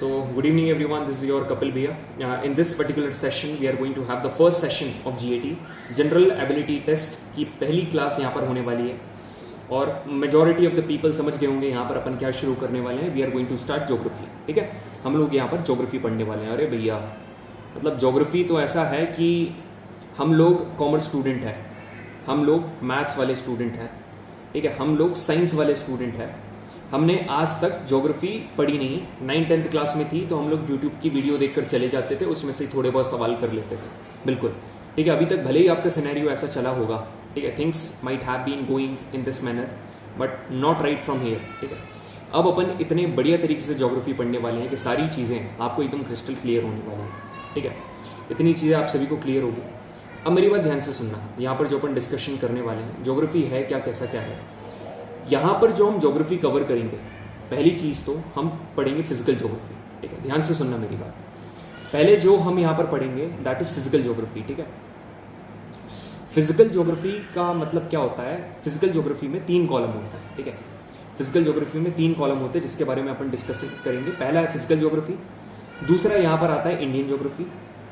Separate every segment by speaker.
Speaker 1: So, good evening everyone, this is your Kapil Bhaiya. In this particular session, we are going to have the first session of GAT, General Ability Test की पहली class यहाँ पर होने वाली है और majority of the people समझ गए होंगे यहाँ पर अपन क्या शुरू करने वाले हैं. We are going to start geography. ठीक है, हम लोग यहाँ पर ज्योग्राफी पढ़ने वाले हैं. अरे भैया, मतलब ज्योग्राफी तो ऐसा है कि हम लोग कॉमर्स स्टूडेंट हैं, हम लोग मैथ्स वाले स्टूडेंट हैं, ठीक है, हम लोग साइंस वाले स्टूडेंट हैं. हमने आज तक ज्योग्राफी पढ़ी नहीं है. 9th-10th क्लास में थी तो हम लोग यूट्यूब की वीडियो देखकर चले जाते थे, उसमें से थोड़े बहुत सवाल कर लेते थे. बिल्कुल ठीक है, अभी तक भले ही आपका सिनेरियो ऐसा चला होगा, ठीक है, things might have been going in this manner but not right from here. ठीक है, अब अपन इतने बढ़िया तरीके से ज्योग्राफी पढ़ने वाले हैं कि सारी चीज़ें आपको एकदम क्रिस्टल क्लियर होने वाली हैं. ठीक है, इतनी चीज़ें आप सभी को क्लियर होगी. अब मेरी बात ध्यान से सुनना. यहाँ पर जो अपन डिस्कशन करने वाले हैं, ज्योग्राफी है क्या, कैसा क्या है. यहाँ पर जो हम ज्योग्राफी कवर करेंगे, पहली चीज़ तो हम पढ़ेंगे फिजिकल ज्योग्राफी. ठीक है, ध्यान से सुनना मेरी बात. पहले जो हम यहाँ पर पढ़ेंगे दैट इज़ फिजिकल ज्योग्राफी. ठीक है, फिजिकल ज्योग्राफी का मतलब क्या होता है. फिजिकल ज्योग्राफी में 3 कॉलम होता है. ठीक है, फिजिकल ज्योग्राफी में 3 कॉलम होते हैं जिसके बारे में अपन डिस्कस करेंगे. पहला है फिजिकल ज्योग्राफी, दूसरा यहाँ पर आता है इंडियन ज्योग्राफी,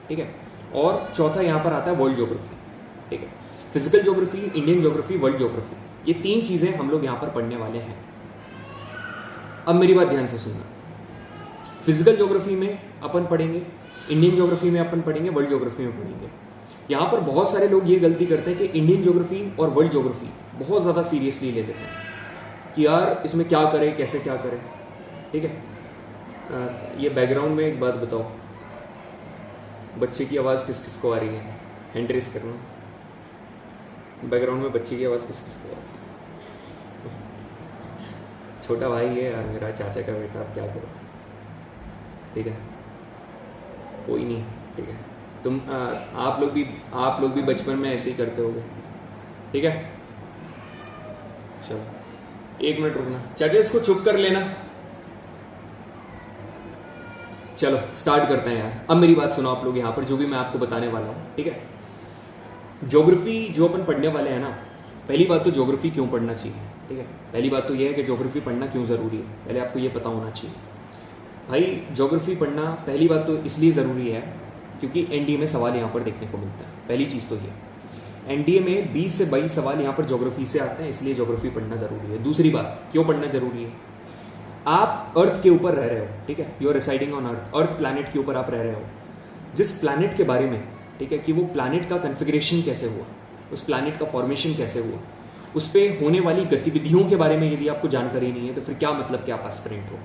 Speaker 1: ठीक है, और चौथा यहाँ पर आता है वर्ल्ड ज्योग्राफी. ठीक है, physical geography, Indian geography, world geography, ये 3 चीज़ें हम लोग यहाँ पर पढ़ने वाले हैं. अब मेरी बात ध्यान से सुनना. फिजिकल ज्योग्राफी में अपन पढ़ेंगे, इंडियन ज्योग्राफी में अपन पढ़ेंगे, वर्ल्ड ज्योग्राफी में पढ़ेंगे. यहाँ पर बहुत सारे लोग ये गलती करते हैं कि इंडियन ज्योग्राफी और वर्ल्ड ज्योग्राफी बहुत ज़्यादा सीरियसली ले लेते हैं कि यार इसमें क्या करें, कैसे क्या करें. ठीक है, ये बैकग्राउंड में एक बात बताओ, बच्चे की आवाज़ किस किस को आ रही है, हैंड रेस करना. बैकग्राउंड में बच्चे की आवाज़ किस किस को आ रही है. छोटा भाई है यार मेरा, चाचा का बेटा, आप क्या करो. ठीक है, कोई नहीं. ठीक है, तुम आप लोग भी बचपन में ऐसे ही करते होगे. ठीक है, चलो 1 मिनट रुकना. चाचा इसको चुप कर लेना. चलो स्टार्ट करते हैं यार. अब मेरी बात सुनो आप लोग यहाँ पर, जो भी मैं आपको बताने वाला हूँ. ठीक है, ज्योग्राफी जो अपन पढ़ने वाले हैं ना, पहली बात तो ज्योग्राफी क्यों पढ़ना चाहिए. ठीक है, पहली बात तो ये है कि ज्योग्राफी पढ़ना क्यों ज़रूरी है, पहले आपको ये पता होना चाहिए. भाई ज्योग्राफी पढ़ना पहली बात तो इसलिए ज़रूरी है क्योंकि एनडीए में सवाल यहाँ पर देखने को मिलता है. पहली चीज़ तो ये, एनडीए में 20 से 22 सवाल यहाँ पर ज्योग्राफी से आते हैं, इसलिए ज्योग्राफी पढ़ना ज़रूरी है. दूसरी बात क्यों पढ़ना ज़रूरी है, आप अर्थ के ऊपर रह रहे हो. ठीक है, you are residing on earth, earth planet के ऊपर आप रह रहे हो. जिस प्लैनेट के बारे में, ठीक है, कि वो प्लैनेट का कन्फिग्रेशन कैसे हुआ, उस प्लैनेट का फॉर्मेशन कैसे हुआ, उस पर होने वाली गतिविधियों के बारे में यदि आपको जानकारी नहीं है तो फिर क्या मतलब कि आप एस्पिरेंट हो.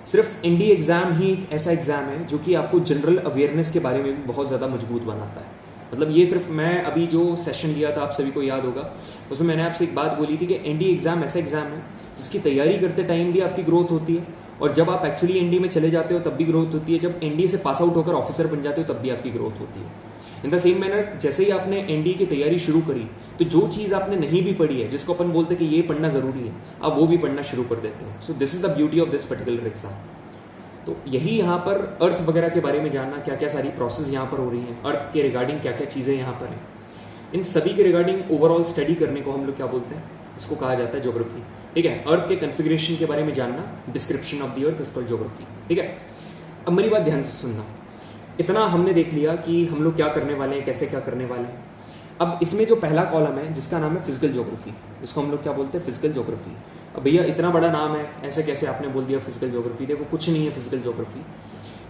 Speaker 1: सिर्फ एनडीए एग्जाम ही एक ऐसा एग्जाम है जो कि आपको जनरल अवेयरनेस के बारे में भी बहुत ज़्यादा मजबूत बनाता है. मतलब ये सिर्फ, मैं अभी जो सेशन लिया था आप सभी को याद होगा, उसमें मैंने आपसे एक बात बोली थी कि एनडीए एग्जाम ऐसा एग्जाम है जिसकी तैयारी करते टाइम भी आपकी ग्रोथ होती है और जब आप एक्चुअली एनडीए में चले जाते हो तब भी ग्रोथ होती है. जब एनडीए से पास आउट होकर ऑफिसर बन जाते हो तब भी आपकी ग्रोथ होती है. इन द सेम मैनर, जैसे ही आपने एनडीए की तैयारी शुरू करी तो जो चीज़ आपने नहीं भी पढ़ी है, जिसको अपन बोलते हैं कि ये पढ़ना ज़रूरी है, आप वो भी पढ़ना शुरू कर देते हो. So this is the beauty of this particular exam. तो यही यहाँ पर अर्थ वगैरह के बारे में जानना, क्या क्या सारी प्रोसेस यहाँ पर हो रही हैं, अर्थ के रिगार्डिंग क्या क्या चीज़ें यहाँ पर हैं, इन सभी के रिगार्डिंग ओवरऑल स्टडी करने को हम लोग क्या बोलते हैं, इसको कहा जाता है ज्योग्राफी. ठीक है, अर्थ के कन्फिग्रेशन के बारे में जानना, description of the earth is called geography. ठीक है, अब मेरी बात ध्यान से सुनना. इतना हमने देख लिया कि हम लोग क्या करने वाले हैं, कैसे क्या करने वाले हैं. अब इसमें जो पहला कॉलम है जिसका नाम है फिजिकल ज्योग्राफी, इसको हम लोग क्या बोलते हैं, फिजिकल ज्योग्राफी. अब भैया इतना बड़ा नाम है, ऐसे कैसे आपने बोल दिया फिजिकल ज्योग्राफी. देखो कुछ नहीं है फिजिकल ज्योग्राफी.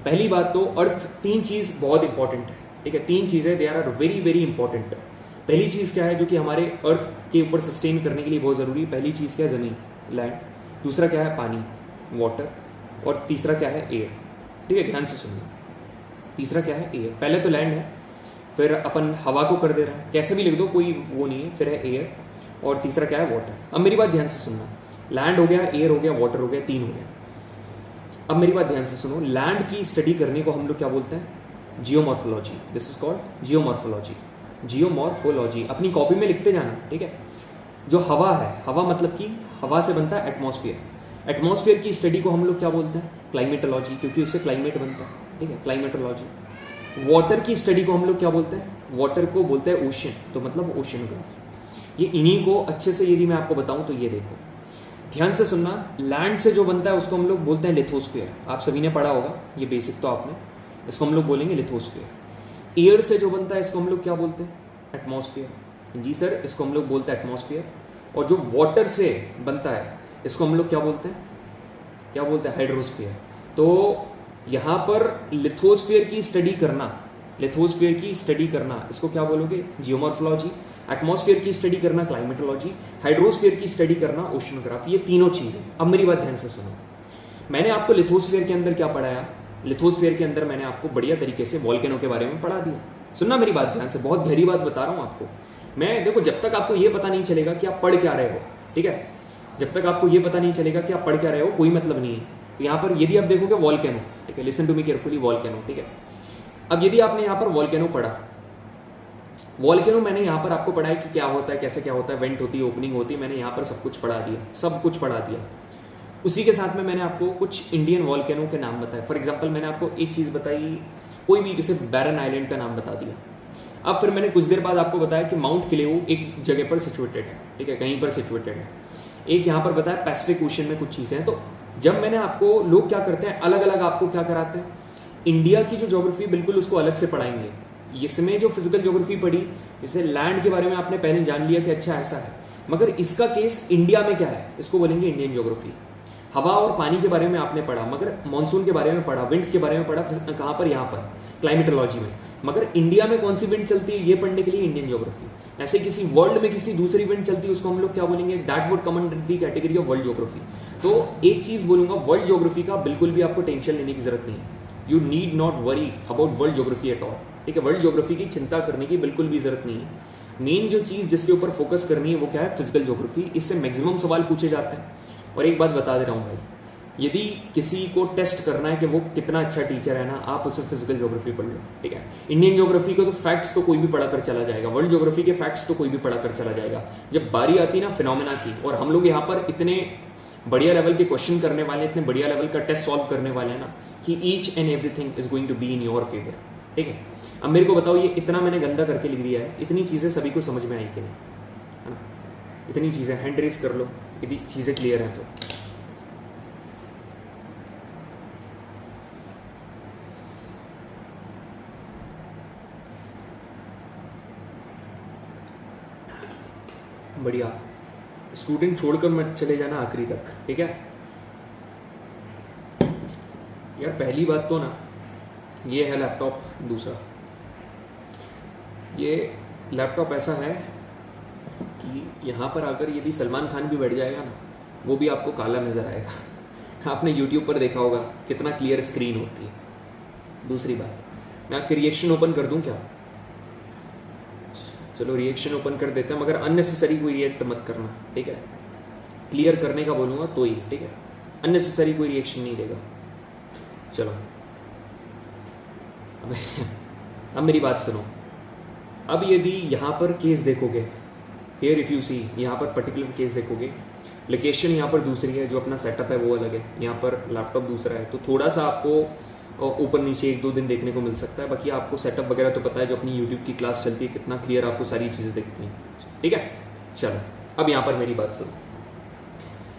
Speaker 1: पहली बात तो अर्थ, 3 चीज़ बहुत इंपॉर्टेंट है. ठीक है, 3 चीज़ें they are very very important. पहली चीज़ क्या है जो कि हमारे अर्थ के ऊपर सस्टेन करने के लिए बहुत ज़रूरी है. पहली चीज़ क्या है, ज़मीन, लैंड. दूसरा क्या है, पानी, वाटर. और तीसरा क्या है, एयर. ठीक है, ध्यान से सुनना. तीसरा क्या है, एयर. पहले तो लैंड है, फिर अपन हवा को कर दे रहे हैं, कैसे भी लिख दो, कोई वो नहीं है, फिर है एयर, और तीसरा क्या है, वाटर. अब मेरी बात ध्यान से सुनना. लैंड हो गया, एयर हो गया, वाटर हो गया, 3 हो गया. अब मेरी बात ध्यान से सुनो. लैंड की स्टडी करने को हम लोग क्या बोलते हैं, geomorphology. This is called geomorphology. Geomorphology अपनी कॉपी में लिखते जाना. ठीक है, जो हवा है, हवा मतलब कि हवा से बनता है एटमॉस्फेयर. एटमॉस्फेयर की स्टडी को हम लोग क्या बोलते हैं, क्लाइमेटोलॉजी, क्योंकि उससे क्लाइमेट बनता है. ठीक है, क्लाइमेटोलॉजी. वाटर की स्टडी को हम लोग क्या बोलते हैं, वाटर को बोलते हैं ओशन, तो मतलब ओशनोग्राफी. ये इन्हीं को अच्छे से यदि मैं आपको बताऊं तो ये देखो, ध्यान से सुनना, लैंड से जो बनता है उसको हम लोग बोलते हैं लिथोस्फीयर, आप सभी ने पढ़ा होगा, ये बेसिक तो आपने, इसको हम लोग बोलेंगे लिथोस्फीयर। एयर से जो बनता है इसको हम लोग क्या बोलते हैं? एटमॉस्फेयर। जी सर, इसको हम लोग बोलते हैं एटमॉस्फेयर। और जो वाटर से बनता है इसको हम लोग क्या बोलते हैं? क्या बोलते हैं? हाइड्रोस्फीयर। तो यहाँ पर लिथोस्फीयर की स्टडी करना, लिथोस्फीयर की स्टडी करना, इसको क्या बोलोगे? जियोमॉर्फोलॉजी। एटमॉस्फेयर की स्टडी करना क्लाइमेटोलॉजी, हाइड्रोस्फीयर की स्टडी करना ओशनोग्राफी। ये तीनों चीजें। अब मेरी बात ध्यान से सुनो, मैंने आपको लिथोस्फीयर के अंदर क्या पढ़ाया? लिथोस्फीयर के अंदर मैंने आपको बढ़िया तरीके से वॉल्केनो के बारे में पढ़ा दिया। सुनना मेरी बात ध्यान से, बहुत गहरी बात बता रहा हूं आपको मैं। देखो, जब तक आपको ये पता नहीं चलेगा कि आप पढ़ क्या रहे हो, ठीक है, जब तक आपको ये पता नहीं चलेगा कि आप पढ़ क्या रहे हो, कोई मतलब नहीं है। तो यहाँ पर यदि आप देखोगे वॉल्केनो, ठीक है, listen to me carefully, volcano, ठीक है। अब यदि आपने यहाँ पर वॉल्केनो पढ़ा, वॉल्केनो मैंने यहाँ पर आपको पढ़ाया कि क्या होता है, कैसे क्या होता है, वेंट होती है, ओपनिंग होती है, मैंने यहाँ पर सब कुछ पढ़ा दिया, सब कुछ पढ़ा दिया। उसी के साथ में मैंने आपको कुछ इंडियन वॉल्केनो के नाम बताए। फॉर एग्जांपल मैंने आपको एक चीज़ बताई, कोई भी, जैसे बैरन आइलैंड का नाम बता दिया। अब फिर मैंने कुछ देर बाद आपको बताया कि माउंट किलेऊ एक जगह पर सिचुएटेड है, ठीक है, कहीं पर सिचुएटेड है। एक यहाँ पर बताया पैसिफिक ओशन में कुछ चीज़ें हैं। तो जब मैंने आपको, लोग क्या करते हैं, अलग अलग आपको क्या कराते हैं, इंडिया की जो ज्योग्राफी बिल्कुल उसको अलग से पढ़ाएंगे। इसमें जो फिजिकल ज्योग्राफी पढ़ी, जैसे लैंड के बारे में आपने पहले जान लिया कि अच्छा ऐसा है, मगर इसका केस इंडिया में क्या है, इसको बोलेंगे इंडियन ज्योग्राफी। हवा और पानी के बारे में आपने पढ़ा, मगर मानसून के बारे में पढ़ा, विंड्स के बारे में पढ़ा, कहाँ पर? यहाँ पर क्लाइमेटोलॉजी में। मगर इंडिया में कौन सी विंड चलती है ये पढ़ने के लिए इंडियन ज्योग्राफी। ऐसे किसी वर्ल्ड में किसी दूसरी विंड चलती है, उसको हम लोग क्या बोलेंगे? That would come under the category of world geography. तो एक चीज बोलूंगा, वर्ल्ड ज्योग्राफी का बिल्कुल भी आपको टेंशन लेने की जरूरत नहीं है। You need not worry about world geography at all, ठीक है। वर्ल्ड ज्योग्राफी की चिंता करने की बिल्कुल भी जरूरत नहीं है। मेन जो चीज जिसके ऊपर फोकस करनी है वो क्या है? Physical geography. इससे मैक्सिमम सवाल पूछे जाते हैं। और एक बात बता दे रहा हूँ भाई, यदि किसी को टेस्ट करना है कि वो कितना अच्छा टीचर है ना, आप उसे फिजिकल ज्योग्राफी पढ़ लो, ठीक है। इंडियन ज्योग्राफी को तो फैक्ट्स तो कोई भी पढ़ा कर चला जाएगा, वर्ल्ड ज्योग्राफी के फैक्ट्स तो कोई भी पढ़ा कर चला जाएगा। जब बारी आती ना फिनोमेना की, और हम लोग यहाँ पर इतने बढ़िया लेवल के क्वेश्चन करने वाले, इतने बढ़िया लेवल का टेस्ट सॉल्व करने वाले हैं ना, कि each and everything is going to be in your favour, ठीक है। अब मेरे को बताओ, ये इतना मैंने गंदा करके लिख दिया है, इतनी चीज़ें सभी को समझ में आई कि नहीं, है ना? इतनी चीज़ें हैंड रेस कर लो यदि चीज़ें क्लियर हैं तो। बढ़िया, स्टूडेंट छोड़कर मत चले जाना आखिरी तक, ठीक है। यार पहली बात तो ना, ये है लैपटॉप। दूसरा, ये लैपटॉप ऐसा है कि यहाँ पर आकर यदि सलमान खान भी बैठ जाएगा ना, वो भी आपको काला नज़र आएगा। आपने यूट्यूब पर देखा होगा कितना क्लियर स्क्रीन होती है। दूसरी बात, मैं आपके रिएक्शन ओपन कर दूं क्या? चलो रिएक्शन ओपन कर देते हैं, मगर अननेसेसरी कोई रिएक्ट मत करना, ठीक है। क्लियर करने का बोलूँगा तो ही, ठीक है। अननेसेसरी कोई रिएक्शन नहीं देगा। चलो अब मेरी बात सुनो। अब यदि यहाँ पर केस देखोगे, हियर इफ यू सी, यहाँ पर पर्टिकुलर केस देखोगे, लोकेशन यहाँ पर दूसरी है, जो अपना सेटअप है वो अलग है, यहाँ पर लैपटॉप दूसरा है, तो थोड़ा सा आपको ऊपर नीचे 1-2 दिन देखने को मिल सकता है। बाकी आपको सेटअप वगैरह तो पता है, जो अपनी यूट्यूब की क्लास चलती है, कितना क्लियर आपको सारी चीज़ें दिखती हैं, ठीक है। चलो अब यहाँ पर मेरी बात सुनो,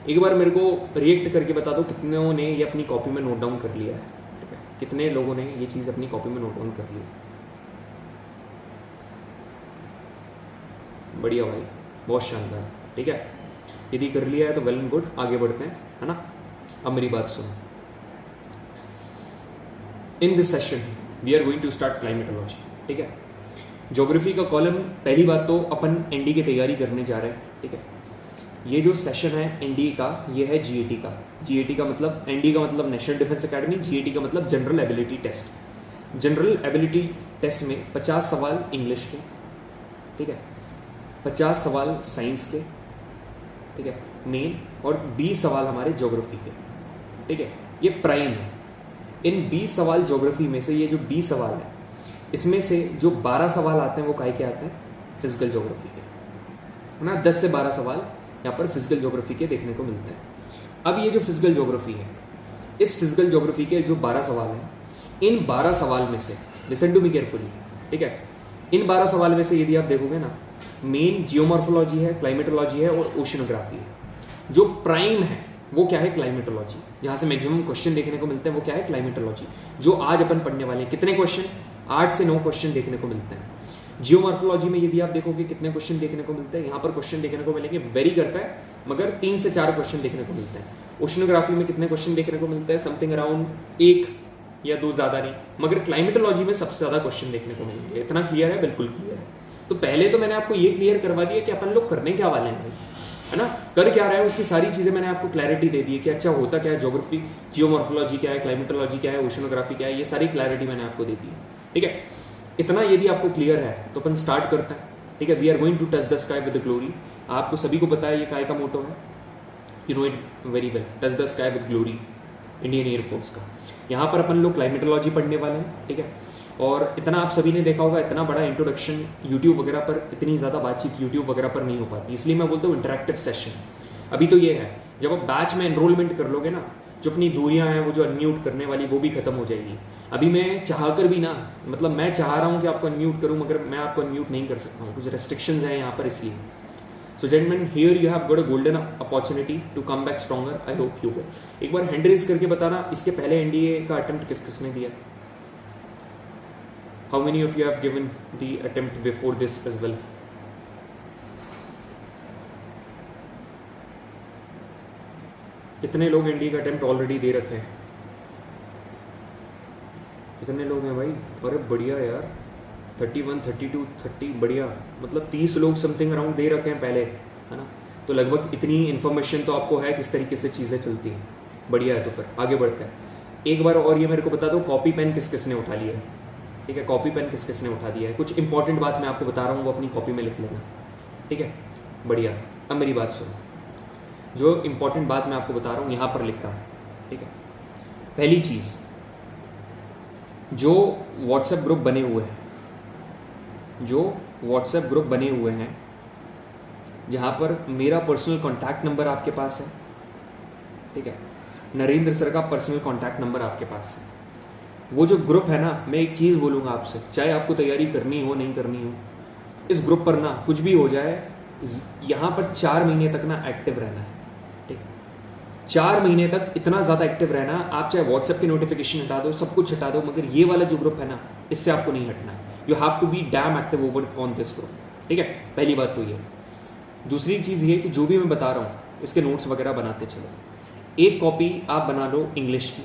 Speaker 1: एक बार मेरे को रिएक्ट करके बता दो कितनों ने ये अपनी कॉपी में नोट डाउन कर लिया है, ठीक है। कितने लोगों ने ये चीज़ अपनी कॉपी में नोट डाउन कर ली? बढ़िया भाई, बहुत शानदार, ठीक है। यदि कर लिया है तो वेल एंड गुड, आगे बढ़ते हैं, है ना। अब मेरी बात सुनो, in this session we are going to start climatology, ठीक है। ज्योग्राफी का कॉलम, पहली बात तो अपन एनडी की तैयारी करने जा रहे हैं, ठीक है। ये जो सेशन है एनडी का, ये है जीएटी का। जीएटी का मतलब, एनडी का मतलब नेशनल डिफेंस एकेडमी, जीएटी का मतलब general ability test. General ability test में 50 सवाल इंग्लिश के, ठीक है, 50 सवाल साइंस के, ठीक है, मेन, और 20 सवाल हमारे ज्योग्राफी के, ठीक है। ये प्राइम है। इन 20 सवाल ज्योग्राफी में से, ये जो 20 सवाल है, इसमें से जो 12 सवाल आते हैं वो काहे के आते हैं? फिजिकल ज्योग्राफी के, है ना। 10 से 12 सवाल यहाँ पर फिजिकल ज्योग्राफी के देखने को मिलते हैं। अब ये जो फिजिकल ज्योग्राफी है, इस फिजिकल ज्योग्राफी के जो 12 सवाल हैं, इन 12 सवाल में से, लिसन टू मी केयरफुली, ठीक है, इन 12 सवाल में से यदि आप देखोगे ना, मेन जियोमॉर्फोलॉजी है, क्लाइमेटोलॉजी है और ओशनोग्राफी है। जो प्राइम है वो क्या है, क्लाइमेटोलॉजी, जहाँ से मैक्सिमम क्वेश्चन देखने को मिलते हैं वो क्या है, क्लाइमेटोलॉजी। जो आज अपन पढ़ने वाले हैं, कितने क्वेश्चन, 8 से 9 क्वेश्चन देखने को मिलते हैं। जियोमॉर्फोलॉजी में यदि आप देखोगे कितने क्वेश्चन देखने को मिलते हैं, यहाँ पर क्वेश्चन देखने को मिलेंगे, वेरी करता है, मगर 3 से 4 क्वेश्चन देखने को मिलते हैं। ओशनोग्राफी में कितने क्वेश्चन देखने को मिलते हैं, समथिंग अराउंड 1 या 2, ज़्यादा नहीं, मगर क्लाइमेटोलॉजी में सबसे ज़्यादा क्वेश्चन देखने को मिलेंगे। इतना क्लियर है, बिल्कुल क्लियर है। तो पहले तो मैंने आपको ये क्लियर करवा दिया कि अपन लोग करने क्या वाले हैं भाई, है ना, कर क्या रहा है, उसकी सारी चीज़ें मैंने आपको क्लैरिटी दे दी है कि अच्छा होता क्या है ज्योग्राफी, जियोमॉर्फोलॉजी क्या है, क्लाइमेटोलॉजी क्या है, ओशनोग्राफी क्या है, ये सारी क्लैरिटी मैंने आपको दे दी है। ठीक है, इतना यदि आपको क्लियर है तो अपन स्टार्ट करते हैं। ठीक है, we are going to touch the sky with glory. आपको सभी को पता है ये काय का मोटो है, you know it very well, touch the sky with glory, Indian air force का। यहाँ पर अपन लोग क्लाइमेटोलॉजी पढ़ने वाले हैं। ठीक है, और इतना आप सभी ने देखा होगा, इतना बड़ा इंट्रोडक्शन यूट्यूब वगैरह पर, इतनी ज़्यादा बातचीत यूट्यूब वगैरह पर नहीं हो पाती, इसलिए मैं बोलता हूँ इंटरेक्टिव सेशन। अभी तो ये है, जब आप बैच में एनरोलमेंट कर लोगे ना, जो अपनी दूरियां हैं वो जो अनम्यूट करने वाली वो भी खत्म हो जाएगी। अभी मैं चाह कर भी ना, मतलब मैं चाह रहा हूँ कि आपको अनम्यूट करूँ, मगर मैं आपको अनम्यूट नहीं कर सकता हूँ, कुछ रेस्ट्रिक्शंस हैं यहाँ पर, इसलिए। So gentleman, here you have got a golden opportunity to come back stronger, I hope you will. एक बार हैंड रेज करके बताना, इसके पहले एनडीए का अटेम्प्ट किस किसने दिया? How many of you have given the attempt before this as well? कितने लोग एनडीए का अटेम्प्ट ऑलरेडी दे रखे हैं? कितने लोग हैं भाई? अरे बढ़िया यार, 31, 32, 30, बढ़िया, मतलब 30 लोग समथिंग अराउंड दे रखे हैं पहले, है ना। तो लगभग इतनी इन्फॉर्मेशन तो आपको है किस तरीके से चीज़ें चलती हैं। बढ़िया है, तो फिर आगे बढ़ते हैं। एक बार और ये मेरे को बता दो, कॉपी पेन किस किसने उठा लिया है? ठीक है, कॉपी पेन किस किसने उठा दिया है? कुछ इंपॉर्टेंट बात मैं आपको बता रहा हूँ, वो अपनी कॉपी में लिख लेना। ठीक है, बढ़िया। अब मेरी बात सुनो, जो इंपॉर्टेंट बात मैं आपको बता रहा हूँ यहाँ पर लिख रहा हूँ। ठीक है, पहली चीज़, जो व्हाट्सएप ग्रुप बने हुए हैं, जो व्हाट्सएप ग्रुप बने हुए हैं जहाँ पर मेरा पर्सनल कॉन्टैक्ट नंबर आपके पास है, ठीक है, नरेंद्र सर का पर्सनल कॉन्टैक्ट नंबर आपके पास है, वो जो ग्रुप है ना, मैं एक चीज़ बोलूँगा आपसे, चाहे आपको तैयारी करनी हो नहीं करनी हो, इस ग्रुप पर ना कुछ भी हो जाए, यहाँ पर 4 महीने तक ना एक्टिव रहना है। ठीक, 4 महीने तक इतना ज़्यादा एक्टिव रहना। आप चाहे व्हाट्सएप की नोटिफिकेशन हटा दो, सब कुछ हटा दो, मगर ये वाला जो ग्रुप है ना, इससे आपको नहीं हटना है। You have to be damn active over on this group. ठीक है, पहली बात तो ये। दूसरी चीज़ ये कि जो भी मैं बता रहा हूँ इसके नोट्स वगैरह बनाते चलो। एक कॉपी आप बना लो इंग्लिश की,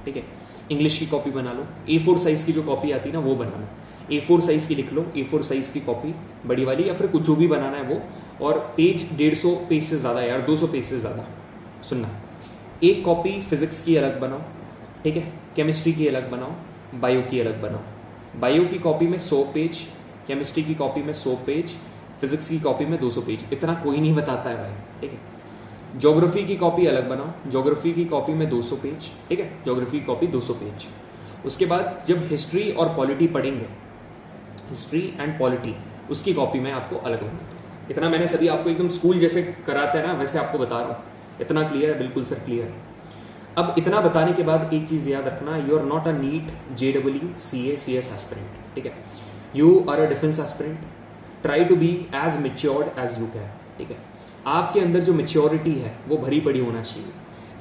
Speaker 1: ठीक है, इंग्लिश की कॉपी बना लो। A4 साइज़ की जो कॉपी आती है ना, वो बना लो। A4 साइज़ की लिख लो, A4 साइज़ की कॉपी बड़ी वाली, या फिर कुछ जो भी बनाना है वो। और पेज 150 पेज से ज़्यादा यार, 200 पेज से ज़्यादा। सुनना, एक कॉपी फिजिक्स की अलग बनाओ, ठीक है, केमिस्ट्री की अलग बनाओ, बायो की अलग बनाओ। बायो की कॉपी में 100 पेज, केमिस्ट्री की कॉपी में 100 पेज, फिजिक्स की कॉपी में 200 पेज। इतना कोई नहीं बताता है भाई, ठीक है। ज्योग्राफी की कॉपी अलग बनाओ, ज्योग्राफी की कॉपी में 200 पेज, ठीक है, ज्योग्राफी की कॉपी 200 पेज। उसके बाद जब हिस्ट्री और पॉलिटी पढ़ेंगे, हिस्ट्री एंड पॉलिटी, उसकी कॉपी में आपको अलग बना दो। इतना मैंने सभी आपको एकदम स्कूल जैसे कराते हैं ना, वैसे आपको बता रहा हूँ। इतना क्लियर है? बिल्कुल सर क्लियर है। अब इतना बताने के बाद एक चीज़ याद रखना, you are not a NEET JEE CA CS aspirant, ठीक है, you are a defence aspirant. Try to be as matured as you can, ठीक है। आपके अंदर जो मेच्योरिटी है वो भरी पड़ी होना चाहिए।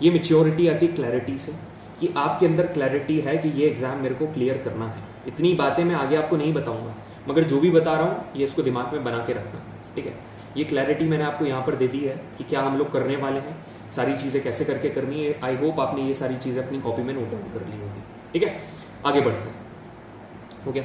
Speaker 1: ये मेच्योरिटी आती है क्लैरिटी से, कि आपके अंदर क्लैरिटी है कि ये एग्ज़ाम मेरे को क्लियर करना है। इतनी बातें मैं आगे आपको नहीं बताऊंगा, मगर जो भी बता रहा हूँ ये इसको दिमाग में बना के रखना, ठीक है। ये क्लैरिटी मैंने आपको यहाँ पर दे दी है कि क्या हम लोग करने वाले हैं, सारी चीज़ें कैसे करके करनी है। आई होप आपने ये सारी चीज़ें अपनी कॉपी में नोट डाउन कर ली होगी, ठीक है। आगे बढ़ते हैं, ओके।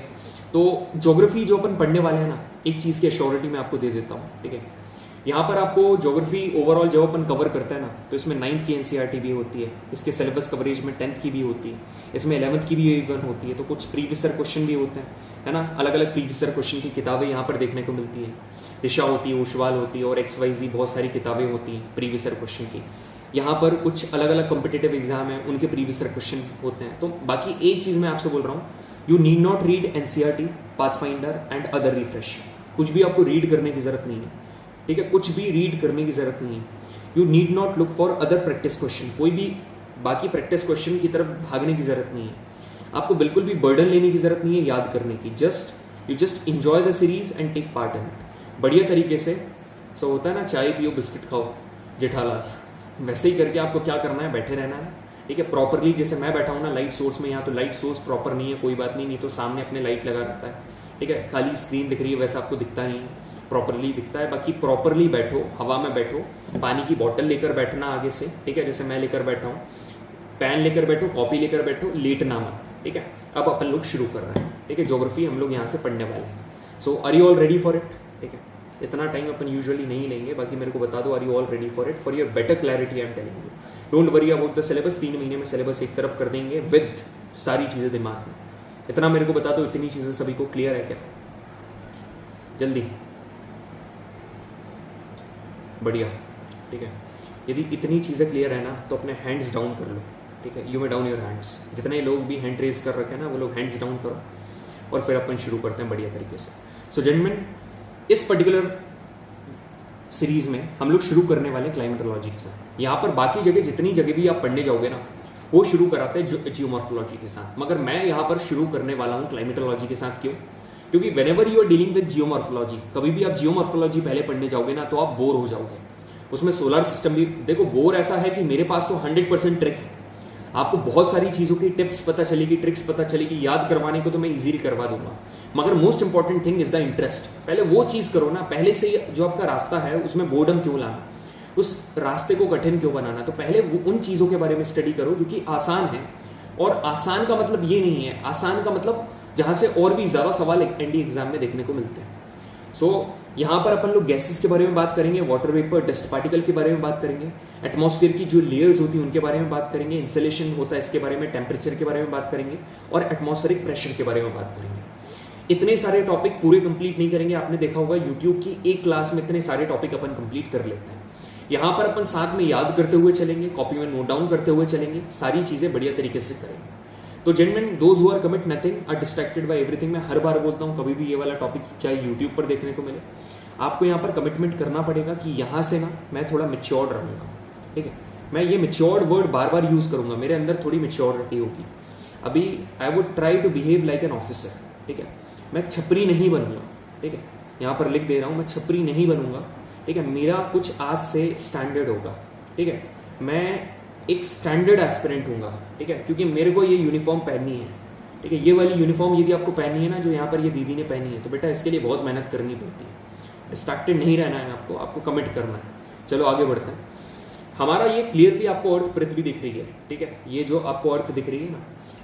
Speaker 1: तो ज्योग्राफी जो अपन पढ़ने वाले हैं ना, एक चीज़ की एश्योरिटी मैं आपको दे देता हूँ, ठीक है। यहाँ पर आपको ज्योग्राफी ओवरऑल जब अपन कवर करते हैं ना, तो इसमें 9th की NCERT भी होती है, इसके सिलेबस कवरेज में 10th की भी होती है, इसमें 11th की भी इवन होती है। तो कुछ प्रीवियस ईयर क्वेश्चन भी होते हैं, है ना, अलग अलग प्रीवियस ईयर क्वेश्चन की किताबें यहाँ पर देखने को मिलती हैं। दिशा होती है, ओशवाल होती है, और XYZ बहुत सारी किताबें होती हैं प्रीवियस ईयर क्वेश्चन की। यहाँ पर कुछ अलग अलग कॉम्पिटेटिव एग्जाम है, उनके प्रीवियस ईयर क्वेश्चन होते हैं। तो बाकी एक चीज़ मैं आपसे बोल रहा हूँ, you need not read NCERT, pathfinder and other refresh. कुछ भी आपको रीड करने की जरूरत नहीं है, ठीक है, कुछ भी रीड करने की जरूरत नहीं है। You need not look for other practice question, कोई भी बाकी प्रैक्टिस क्वेश्चन की तरफ भागने की जरूरत नहीं है। आपको बिल्कुल भी बर्डन लेने की जरूरत नहीं है याद करने की। You just enjoy the series and take part in it बढ़िया तरीके से। सो होता है ना, चाय पियो बिस्किट खाओ, जेठालाल। वैसे ही करके आपको क्या करना है, बैठे रहना है, ठीक है, प्रॉपरली। जैसे मैं बैठा हूँ ना लाइट सोर्स में, यहाँ तो लाइट सोर्स प्रॉपर नहीं है, कोई बात नहीं, नहीं तो सामने अपने लाइट लगा रहता है, ठीक है, खाली स्क्रीन दिख रही है, वैसा आपको दिखता नहीं है, प्रॉपरली दिखता है। बाकी प्रॉपरली बैठो, हवा में बैठो, पानी की बॉटल लेकर बैठना आगे से, ठीक है, जैसे मैं लेकर बैठा हूँ, पेन लेकर बैठो, कॉपी लेकर बैठो, लेटना मत, ठीक है। अब अपन लोग शुरू कर रहे हैं, ठीक है, ज्योग्राफी हम लोग यहाँ से पढ़ने वाले हैं। So are you all ready for it, ठीक है। इतना टाइम अपन यूजुअली नहीं लेंगे, बाकी मेरे को बता दो, are you all ready for it, for your better clarity I am telling you. Don't worry about the syllabus, 3 महीने में सिलेबस एक तरफ कर देंगे विद सारी चीज़ें दिमाग में। इतना मेरे को बता दो, इतनी चीज़ें सभी को क्लियर है क्या? जल्दी, बढ़िया, ठीक है। यदि इतनी चीज़ें क्लियर है ना तो अपने हैंड्स डाउन कर लो, ठीक है, you may down your hands. जितने लोग भी हैंड रेज कर रखे हैं ना, वो लोग हैंड्स डाउन करो और फिर अपन शुरू करते हैं बढ़िया तरीके से। सो जेंटलमैन, इस पर्टिकुलर सीरीज में हम लोग शुरू करने वाले क्लाइमेटोलॉजी के साथ। यहाँ पर बाकी जगह जितनी जगह भी आप पढ़ने जाओगे ना, वो शुरू कराते हैं जियोमॉर्फोलॉजी के साथ, मगर मैं यहाँ पर शुरू करने वाला हूँ क्लाइमेटोलॉजी के साथ। क्यों? क्योंकि whenever you are dealing with geomorphology, कभी भी आप जियोमॉर्फोलॉजी पहले पढ़ने जाओगे ना तो आप बोर हो जाओगे। उसमें सोलर सिस्टम भी देखो, बोर ऐसा है कि मेरे पास तो 100% ट्रिक है, आपको बहुत सारी चीज़ों की टिप्स पता चलेगी, ट्रिक्स पता चलेगी, याद करवाने को तो मैं इजीली करवा दूंगा, मगर most important thing is the interest. पहले वो चीज़ करो ना, पहले से जो आपका रास्ता है उसमें बोर्डम क्यों लाना, उस रास्ते को कठिन क्यों बनाना, तो पहले उन चीज़ों के बारे में स्टडी करो जो कि आसान है। और आसान का मतलब ये नहीं है, आसान का मतलब जहाँ से और भी ज़्यादा सवाल एनडी एग्जाम में देखने को मिलते हैं। सो यहाँ पर अपन लोग गैसेस के बारे में बात करेंगे, वाटर वेपर, डस्ट पार्टिकल के बारे में बात करेंगे, एटमॉस्फेयर की जो लेयर्स होती हैं उनके बारे में बात करेंगे, इंसुलेशन होता है इसके बारे में, टेम्परेचर के बारे में बात करेंगे और एटमॉस्फेरिक प्रेशर के बारे में बात करेंगे। इतने सारे टॉपिक पूरे कंप्लीट नहीं करेंगे, आपने देखा होगा यूट्यूब की एक क्लास में इतने सारे टॉपिक अपन कंप्लीट कर लेते हैं। यहाँ पर अपन साथ में याद करते हुए चलेंगे, कॉपी में नोट डाउन करते हुए चलेंगे, सारी चीज़ें बढ़िया तरीके से करेंगे। तो gentleman, those who are commit nothing are distracted by everything. मैं हर बार बोलता हूँ, कभी भी ये वाला टॉपिक चाहे यूट्यूब पर देखने को मिले, आपको यहाँ पर कमिटमेंट करना पड़ेगा कि यहाँ से ना मैं थोड़ा मेच्योर्ड रहूँगा, ठीक है। मैं ये मेच्योर्ड वर्ड बार बार यूज़ करूँगा, मेरे अंदर थोड़ी मेच्योरिटी होगी। अभी I would try to behave like an officer, ठीक है। मैं छपरी नहीं बनूंगा, ठीक है, यहाँ पर लिख दे रहा हूँ, मैं छपरी नहीं बनूंगा, ठीक है। मेरा कुछ आज से स्टैंडर्ड होगा, ठीक है। मैं एक स्टैंडर्ड एस्पिरेंट हूँगा, ठीक है, क्योंकि मेरे को ये यूनिफॉर्म पहननी है, ठीक है। ये वाली यूनिफॉर्म यदि आपको पहननी है ना, जो यहाँ पर ये दीदी ने पहनी है, तो बेटा इसके लिए बहुत मेहनत करनी पड़ती है, डिस्ट्रैक्टेड नहीं रहना है, आपको कमिट करना है। चलो आगे बढ़ते हैं। हमारा ये क्लियरली आपको अर्थ पृथ्वी दिख रही है, ठीक है, ये जो आपको अर्थ दिख रही है ना,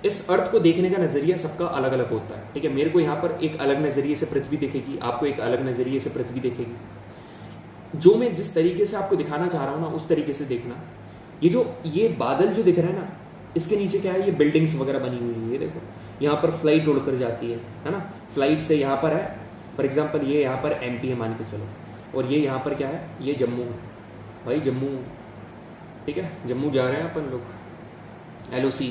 Speaker 1: इस अर्थ को देखने का नजरिया सबका अलग अलग होता है, ठीक है। मेरे को यहाँ पर एक अलग नजरिए से पृथ्वी दिखेगी, आपको एक अलग नजरिए से पृथ्वी दिखेगी। जो मैं जिस तरीके से आपको दिखाना चाह रहा हूँ ना, उस तरीके से देखना। ये बादल जो दिख रहा है ना, इसके नीचे क्या है, ये बिल्डिंग्स वगैरह बनी हुई है, ये देखो, यहाँ पर फ्लाइट उड़कर जाती है ना, फ्लाइट से यहाँ पर है, फॉर एग्जाम्पल ये यहाँ पर MP है मान के चलो, और ये यहाँ पर क्या है, ये जम्मू है भाई, जम्मू, ठीक है, जम्मू जा रहे हैं अपन लोग LOC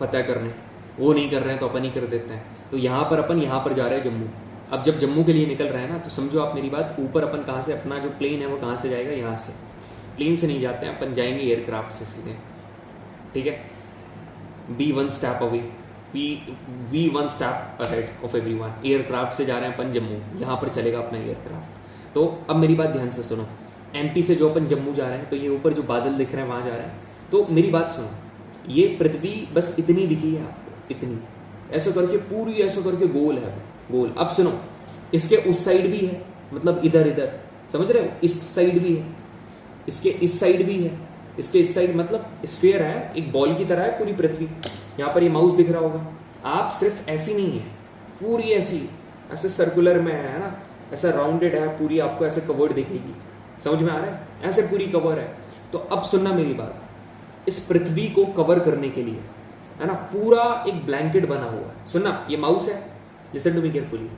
Speaker 1: फतह करने, वो नहीं कर रहे हैं तो अपन ही कर देते हैं। तो यहाँ पर अपन यहाँ पर जा रहे हैं जम्मू। अब जब जम्मू के लिए निकल रहे हैं ना, तो समझो आप मेरी बात, ऊपर अपन कहाँ से, अपना जो प्लेन है वो कहाँ से जाएगा, यहाँ से। प्लेन से नहीं जाते हैं अपन, जाएंगे एयरक्राफ्ट से सीधे, ठीक है। Be one step away, we one step ahead of everyone. Aircraft से जा रहे हैं अपन जम्मू, यहाँ पर चलेगा अपना एयरक्राफ्ट। तो अब मेरी बात ध्यान से सुनो, MP से जो अपन जम्मू जा रहे हैं, तो ये ऊपर जो बादल दिख रहे हैं वहाँ जा रहे हैं। तो मेरी बात सुनो, ये पृथ्वी बस इतनी दिखी है आपको, इतनी, ऐसा करके पूरी ऐसा करके गोल है, गोल। अब सुनो, इसके उस साइड भी है, मतलब इधर, समझ रहे हो, इस साइड भी है, इसके इस साइड भी है, इसके इस साइड, मतलब स्फीयर है, एक बॉल की तरह है पूरी पृथ्वी। यहाँ पर ये माउस दिख रहा होगा, आप सिर्फ ऐसी नहीं है, पूरी ऐसी, ऐसे सर्कुलर में है ना, ऐसा राउंडेड है पूरी, आपको ऐसे कवर्ड दिखेगी। समझ में आ रहा है, ऐसे पूरी कवर है। तो अब सुनना मेरी बात, इस पृथ्वी को कवर करने के लिए, है ना, पूरा एक ब्लैंकेट बना हुआ है। सुनना, ये माउस है, लिसन टू मी केयरफुली,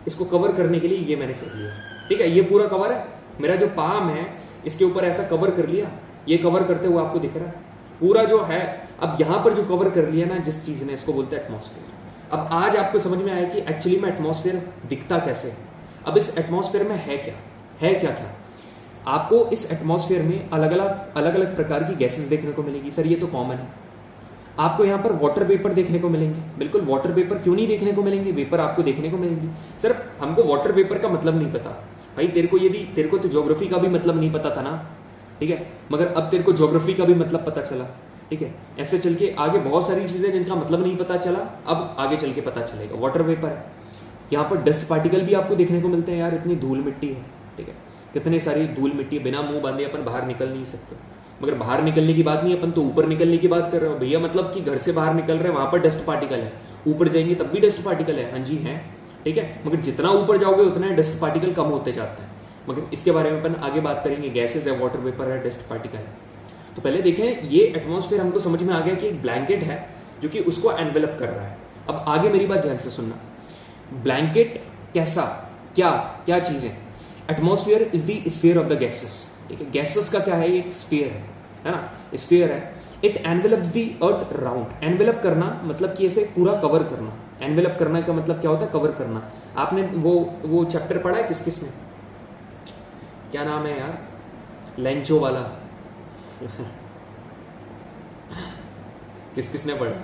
Speaker 1: इसको कवर करने के लिए ये मैंने कर लिया, ठीक है। ये पूरा कवर है, मेरा जो पाम है इसके ऊपर ऐसा कवर कर लिया, ये कवर करते हुए आपको दिख रहा है पूरा जो है। अब यहाँ पर जो कवर कर लिया ना जिस चीज ने, इसको बोलते हैं एटमॉस्फेयर। अब आज आपको समझ में आया कि एक्चुअली में एटमॉस्फेयर दिखता कैसे है। अब इस एटमॉस्फेयर में है क्या, आपको इस एटमॉस्फेयर में अलग अलग प्रकार की गैसेस देखने को मिलेगी। सर ये तो कॉमन है। आपको यहाँ पर वाटर वेपर देखने को मिलेंगे, बिल्कुल। वाटर वेपर क्यों नहीं देखने को मिलेंगे, वेपर आपको देखने को मिलेंगे। सर हमको वाटर वेपर का मतलब नहीं पता, भाई तेरे को तो ज्योग्राफी का भी मतलब नहीं पता था ना, ठीक है, मगर अब तेरे को ज्योग्राफी का भी मतलब पता चला, ठीक है। ऐसे चल के आगे बहुत सारी चीजें जिनका मतलब नहीं पता चला, अब आगे चल के पता चलेगा। वाटर वेपर है, यहाँ पर डस्ट पार्टिकल भी आपको देखने को मिलते हैं यार, इतनी धूल मिट्टी है, ठीक है, कितने सारी धूल मिट्टी है, बिना मुंह बांधे अपन बाहर निकल नहीं सकते। मगर बाहर निकलने की बात नहीं, अपन तो ऊपर निकलने की बात कर रहे हो भैया, मतलब कि घर से बाहर निकल रहे हैं वहां पर डस्ट पार्टिकल है, ऊपर जाएंगे तब भी डस्ट पार्टिकल है, हाँ जी है, ठीक है। मगर जितना ऊपर जाओगे उतना डस्ट पार्टिकल कम होते जाता है, मगर इसके बारे में अपन आगे बात करेंगे। गैसेस है, वाटर वेपर है, डस्ट पार्टिकल है। तो पहले देखें, ये एटमॉस्फेयर हमको समझ में आ गया कि एक ब्लैंकेट है जो कि उसको एनवेलप कर रहा है। अब आगे मेरी बात ध्यान से सुनना, ब्लैंकेट कैसा, क्या क्या चीज है? Atmosphere is the sphere of the gases, ठीक है। गैसेस का क्या है, एक स्फीयर है ना, स्फीयर है। It envelopes the earth round. Envelope करना मतलब कि ऐसे पूरा कवर करना। एनवेलप करना का मतलब क्या होता है, कवर करना। आपने वो चैप्टर पढ़ा है किस किसने, क्या नाम है यार, लेंचो वाला किस किसने पढ़ा,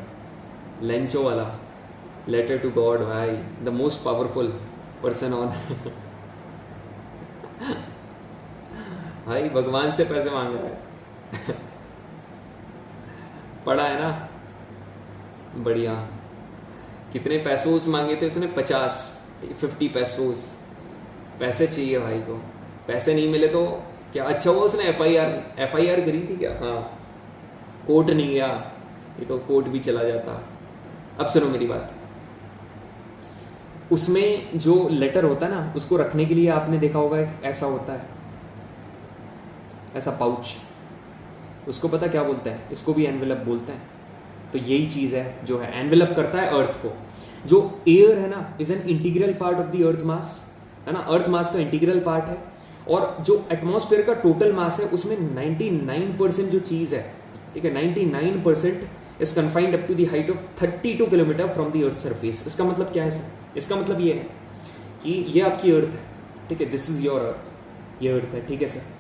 Speaker 1: लेंचो वाला, लेटर टू गॉड भाई, the most powerful person on भाई भगवान से पैसे मांग रहा है पढ़ा है ना, बढ़िया। कितने पैसोस मांगे थे उसने, 50 पैसोस। पैसे चाहिए भाई को, पैसे नहीं मिले तो क्या। अच्छा हुआ उसने एफआईआर करी थी क्या, हाँ, कोर्ट नहीं गया, ये तो कोर्ट भी चला जाता। अब सुनो मेरी बात, उसमें जो लेटर होता है ना, उसको रखने के लिए आपने देखा होगा एक ऐसा होता है, ऐसा पाउच, उसको पता क्या बोलते हैं, इसको भी एनवेलप बोलते हैं। तो यही चीज है जो है एनवेलप करता है अर्थ को। जो एयर है ना, is an integral part of the earth mass, है ना, अर्थ मास का इंटीग्रल पार्ट है। और जो एटमॉस्फेयर का टोटल मास है उसमें 99% जो चीज है, ठीक है, 99% is confined up to the height of 32 kilometre from the earth surface. इसका मतलब क्या है सर, इसका मतलब ये है कि ये आपकी अर्थ है, ठीक है, दिस इज योर अर्थ, ये अर्थ है, ठीक है सर।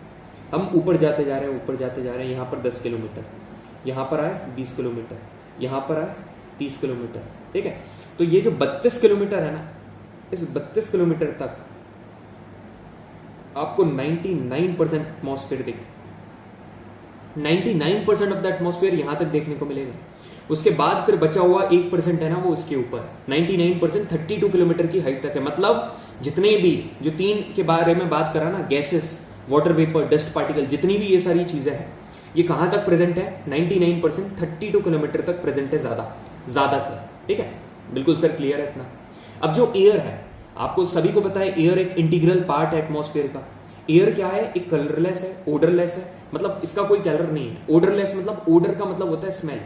Speaker 1: हम ऊपर जाते जा रहे हैं, ऊपर जाते जा रहे हैं, यहाँ पर 10 किलोमीटर, यहाँ पर आए 20 किलोमीटर, यहाँ पर आए 30 किलोमीटर, ठीक है। तो ये जो 32 किलोमीटर है ना, इस 32 किलोमीटर तक आपको 99% एटमॉस्फेयर दिखे, 99% ऑफ द एटमॉस्फेयर यहां तक देखने को मिलेगा। उसके बाद फिर बचा हुआ 1% है ना, वो इसके ऊपर 99% 32 किलोमीटर की हाइट तक है। मतलब जितने भी जो 3 के बारे में बात करा ना, gases, water vapour, dust particle, जितनी भी ये सारी चीजें हैं, ये कहां तक प्रेजेंट है, 99% 32 किलोमीटर तक प्रेजेंट है, ज्यादातर, ठीक है। बिल्कुल सर, क्लियर है इतना। अब जो एयर है, आपको सभी को पता है एयर एक इंटीग्रल पार्ट है एटमॉस्फेयर का। एयर क्या है, एक कलरलेस है, ओडरलेस है, मतलब इसका कोई कलर नहीं है। ओडरलेस मतलब, ओडर का मतलब होता है स्मेल,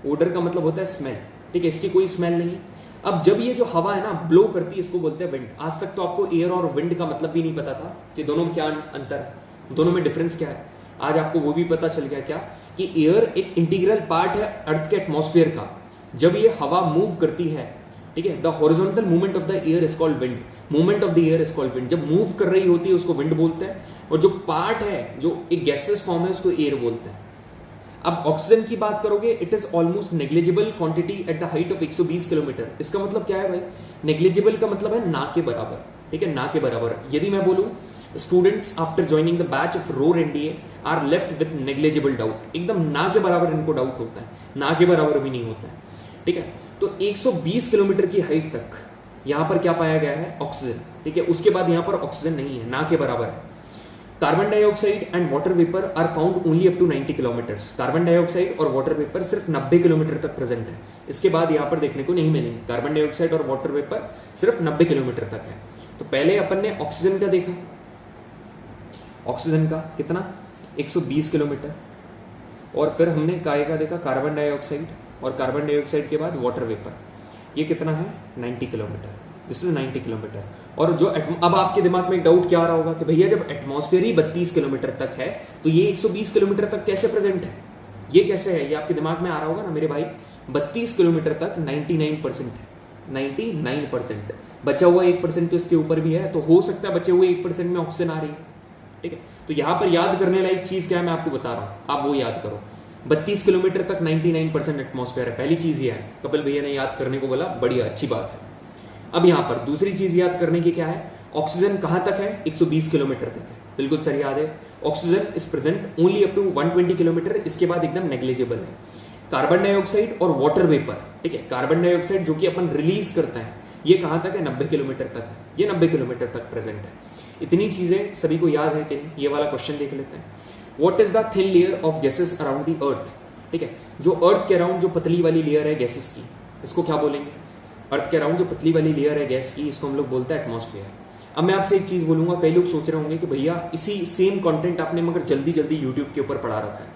Speaker 1: ओडर का मतलब होता है स्मेल, ठीक है, इसकी कोई स्मेल नहीं। अब जब ये जो हवा है ना ब्लो करती है, इसको बोलते हैं विंड। आज तक तो आपको एयर और विंड का मतलब भी नहीं पता था कि दोनों में क्या अंतर है, दोनों में डिफरेंस क्या है। आज आपको वो भी पता चल गया क्या, कि एयर एक इंटीग्रल पार्ट है अर्थ के एटमॉस्फेयर का। जब ये हवा मूव करती है, ठीक है, the horizontal movement of the air is called wind, movement of the air is called wind. जब मूव कर रही होती है उसको विंड बोलते हैं, और जो पार्ट है, जो एक गैसेस फॉर्म है, उसको एयर बोलते हैं। अब ऑक्सीजन की बात करोगे, it is almost negligible quantity at the height of 120 kilometre. इसका मतलब क्या है भाई, नेग्लिजिबल का मतलब है ना के बराबर, ठीक है, ना के बराबर। यदि मैं बोलूं students after joining the batch of roar NDA are left with negligible doubt, एकदम ना के बराबर इनको डाउट होता है, ना के बराबर भी नहीं होता है, ठीक है। तो 120 किलोमीटर की हाइट तक यहां पर क्या पाया गया है, ऑक्सीजन, ठीक है। उसके बाद यहां पर ऑक्सीजन नहीं है, ना के बराबर है। Carbon dioxide and water vapour are found only up to 90 kilometres. Carbon dioxide और वाटर वेपर सिर्फ 90 किलोमीटर तक प्रेजेंट है, इसके बाद यहां पर देखने को नहीं मिलेंगे। कार्बन डाइऑक्साइड और वाटर वेपर सिर्फ 90 किलोमीटर तक है। तो पहले अपन ने ऑक्सीजन का देखा, ऑक्सीजन का कितना, 120 किलोमीटर, और फिर हमने काय का देखा, कार्बन डाइऑक्साइड, और कार्बन डाइऑक्साइड के बाद वाटर वेपर, ये कितना है, 90 किलोमीटर, दिस इज 90 किलोमीटर। और जो अब आपके दिमाग में एक डाउट क्या आ रहा होगा कि भैया जब एटमॉस्फेयर ही 32 किलोमीटर तक है तो ये 120 किलोमीटर तक कैसे प्रेजेंट है, ये कैसे है, ये आपके दिमाग में आ रहा होगा ना मेरे भाई। 32 किलोमीटर तक 99% है, 99%, बचा हुआ 1% तो इसके ऊपर भी है, तो हो सकता है बचे हुए 1% में ऑक्सीजन आ रही है, ठीक है। तो यहां पर याद करने लायक चीज क्या है, मैं आपको बता रहा हूं, आप वो याद करो। 32 किलोमीटर तक 99% एटमॉस्फेयर है, पहली चीज ये है। कपिल भैया ने याद करने को बोला, बढ़िया, अच्छी बात है। अब यहां पर दूसरी चीज याद करने की क्या है, ऑक्सीजन कहां तक है, 120 किलोमीटर तक है, बिल्कुल सही याद है। Oxygen is present only up to 120 kilometre, इसके बाद एकदम नेग्लिजिबल है। कार्बन डाइऑक्साइड और वाटर वेपर, ठीक है, कार्बन डाइऑक्साइड जो कि अपन रिलीज करते हैं, ये कहाँ तक है, 90 किलोमीटर तक है, ये 90 किलोमीटर तक प्रेजेंट है। इतनी चीजें सभी को याद है कि नहीं, ये वाला क्वेश्चन देख लेते हैं। What is the thin layer of gases around the earth, ठीक है, जो अर्थ के अराउंड जो पतली वाली लेयर है गैसेस की, इसको क्या बोलेंगे, अर्थ के अराउंड जो पतली वाली लेयर है गैस की, इसको हम लोग बोलते हैं एटमॉस्फेयर। अब मैं आपसे एक चीज बोलूंगा, कई लोग सोच रहे होंगे कि भैया इसी सेम कंटेंट आपने मगर जल्दी जल्दी यूट्यूब के ऊपर पढ़ा रखा है।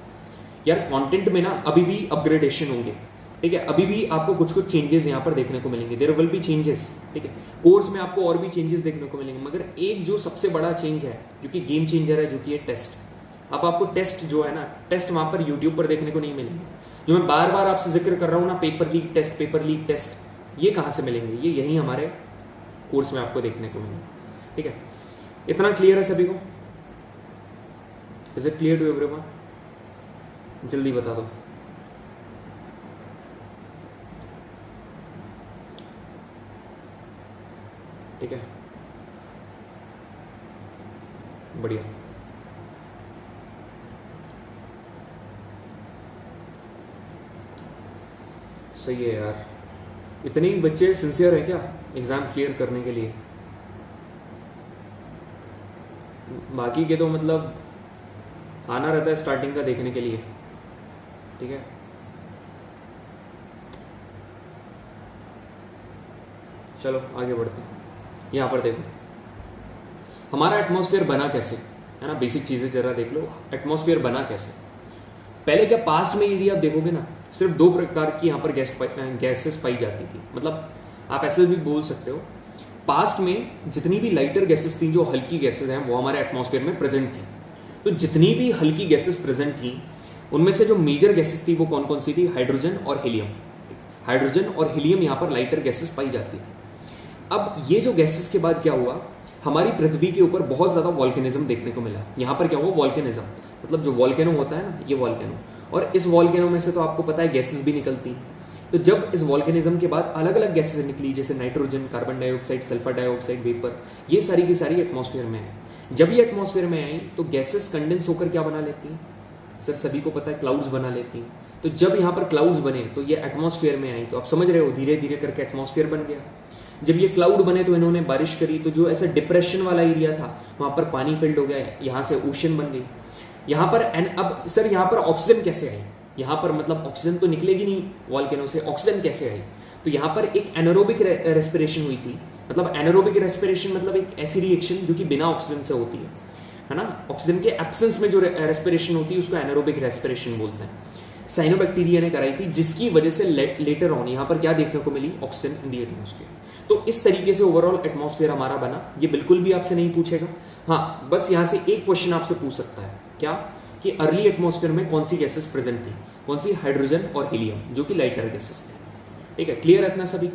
Speaker 1: यार कंटेंट में ना अभी भी अपग्रेडेशन होंगे, ठीक है, अभी भी आपको कुछ कुछ चेंजेस यहाँ पर देखने को मिलेंगे, देयर विल बी चेंजेस, ठीक है, कोर्स में आपको और भी चेंजेस देखने को मिलेंगे, मगर एक जो सबसे बड़ा चेंज है जो कि गेम चेंजर है, जो कि है टेस्ट। अब आपको टेस्ट जो है ना, टेस्ट वहां पर यूट्यूब पर देखने को नहीं मिलेंगे, जो मैं बार बार आपसे जिक्र कर रहा हूँ ना, paper leak test, paper leak test, ये कहाँ से मिलेंगे, ये यही हमारे कोर्स में आपको देखने को मिलेंगे, ठीक है। इतना क्लियर है सभी को? Is it clear to everyone? जल्दी बता दो। ठीक है, बढ़िया। सही है यार, इतने ही बच्चे सिंसियर हैं क्या एग्जाम क्लियर करने के लिए? बाकी के तो मतलब आना रहता है स्टार्टिंग का देखने के लिए, ठीक है। चलो आगे बढ़ते हैं। यहाँ पर देखो हमारा एटमॉस्फेयर बना कैसे, है ना, बेसिक चीजें जरा देख लो, एटमॉस्फेयर बना कैसे। पहले क्या पास्ट में यदि आप देखोगे ना, सिर्फ 2 प्रकार की यहाँ पर गैसेस पाई जाती थी, मतलब आप ऐसे भी बोल सकते हो, पास्ट में जितनी भी लाइटर गैसेस थी, जो हल्की गैसेस हैं, वो हमारे एटमॉस्फेयर में प्रेजेंट थी। तो जितनी भी हल्की गैसेस प्रेजेंट थी, उनमें से जो मेजर गैसेस थी वो कौन कौन सी थी, हाइड्रोजन और हीलियम। हाइड्रोजन और हीलियम यहाँ पर लाइटर गैसेस पाई जाती थी। अब ये जो गैसेस के बाद क्या हुआ, हमारी पृथ्वी के ऊपर बहुत ज्यादा वॉल्केनिज्म देखने को मिला। यहाँ पर क्या हुआ, वॉल्केनिज्म, मतलब जो वॉल्केनो होता है ना, ये वॉल्केनो, और इस वॉल्केनो में से तो आपको पता है गैसेस भी निकलती। तो जब इस वॉल्केनिज्म के बाद अलग अलग गैसेस निकली, जैसे nitrogen, carbon dioxide, sulphur dioxide, vapour, ये सारी की सारी एटमॉस्फेयर में है। जब ये एटमॉस्फेयर में आई तो गैसेस कंडेंस होकर क्या बना लेती हैं, सर सभी को पता है, क्लाउड्स बना लेती हैं। तो जब यहाँ पर क्लाउड्स बने तो ये एटमॉस्फेयर में आई, तो आप समझ रहे हो धीरे धीरे करके एटमॉस्फेयर बन गया। जब ये क्लाउड बने तो इन्होंने बारिश करी, तो जो ऐसा डिप्रेशन वाला एरिया था वहां पर पानी फिल्ड हो गया, यहाँ से ओशन बन गई। यहाँ पर अब सर यहाँ पर ऑक्सीजन कैसे आई, यहाँ पर मतलब ऑक्सीजन तो निकलेगी नहीं वॉल्केनो से, ऑक्सीजन कैसे आई? तो यहाँ पर एक एनारोबिक रेस्पिरेशन हुई थी। मतलब एनारोबिक रेस्पिरेशन मतलब एक ऐसी रिएक्शन जो कि बिना ऑक्सीजन से होती है ना, ऑक्सीजन के एब्सेंस में जो रेस्पिरेशन होती है उसको एनारोबिक रेस्पिरेशन बोलते हैं। साइनोबैक्टीरिया ने कराई थी, जिसकी वजह से लेटर ऑन यहाँ पर क्या देखने को मिली, ऑक्सीजन इन दी एटमॉस्फेयर। तो इस तरीके से ओवरऑल एटमॉस्फेयर हमारा बना। ये बिल्कुल भी आपसे नहीं पूछेगा, हाँ बस यहाँ से एक क्वेश्चन आपसे पूछ सकता है, क्या कि अर्ली एटमॉस्फेयर में कौन सी गैसेस प्रेजेंट थी, कौन सी, हाइड्रोजन और हीलियम, जो कि लाइटर गैसेस थे। ठीक है, क्लियर है इतना सभी?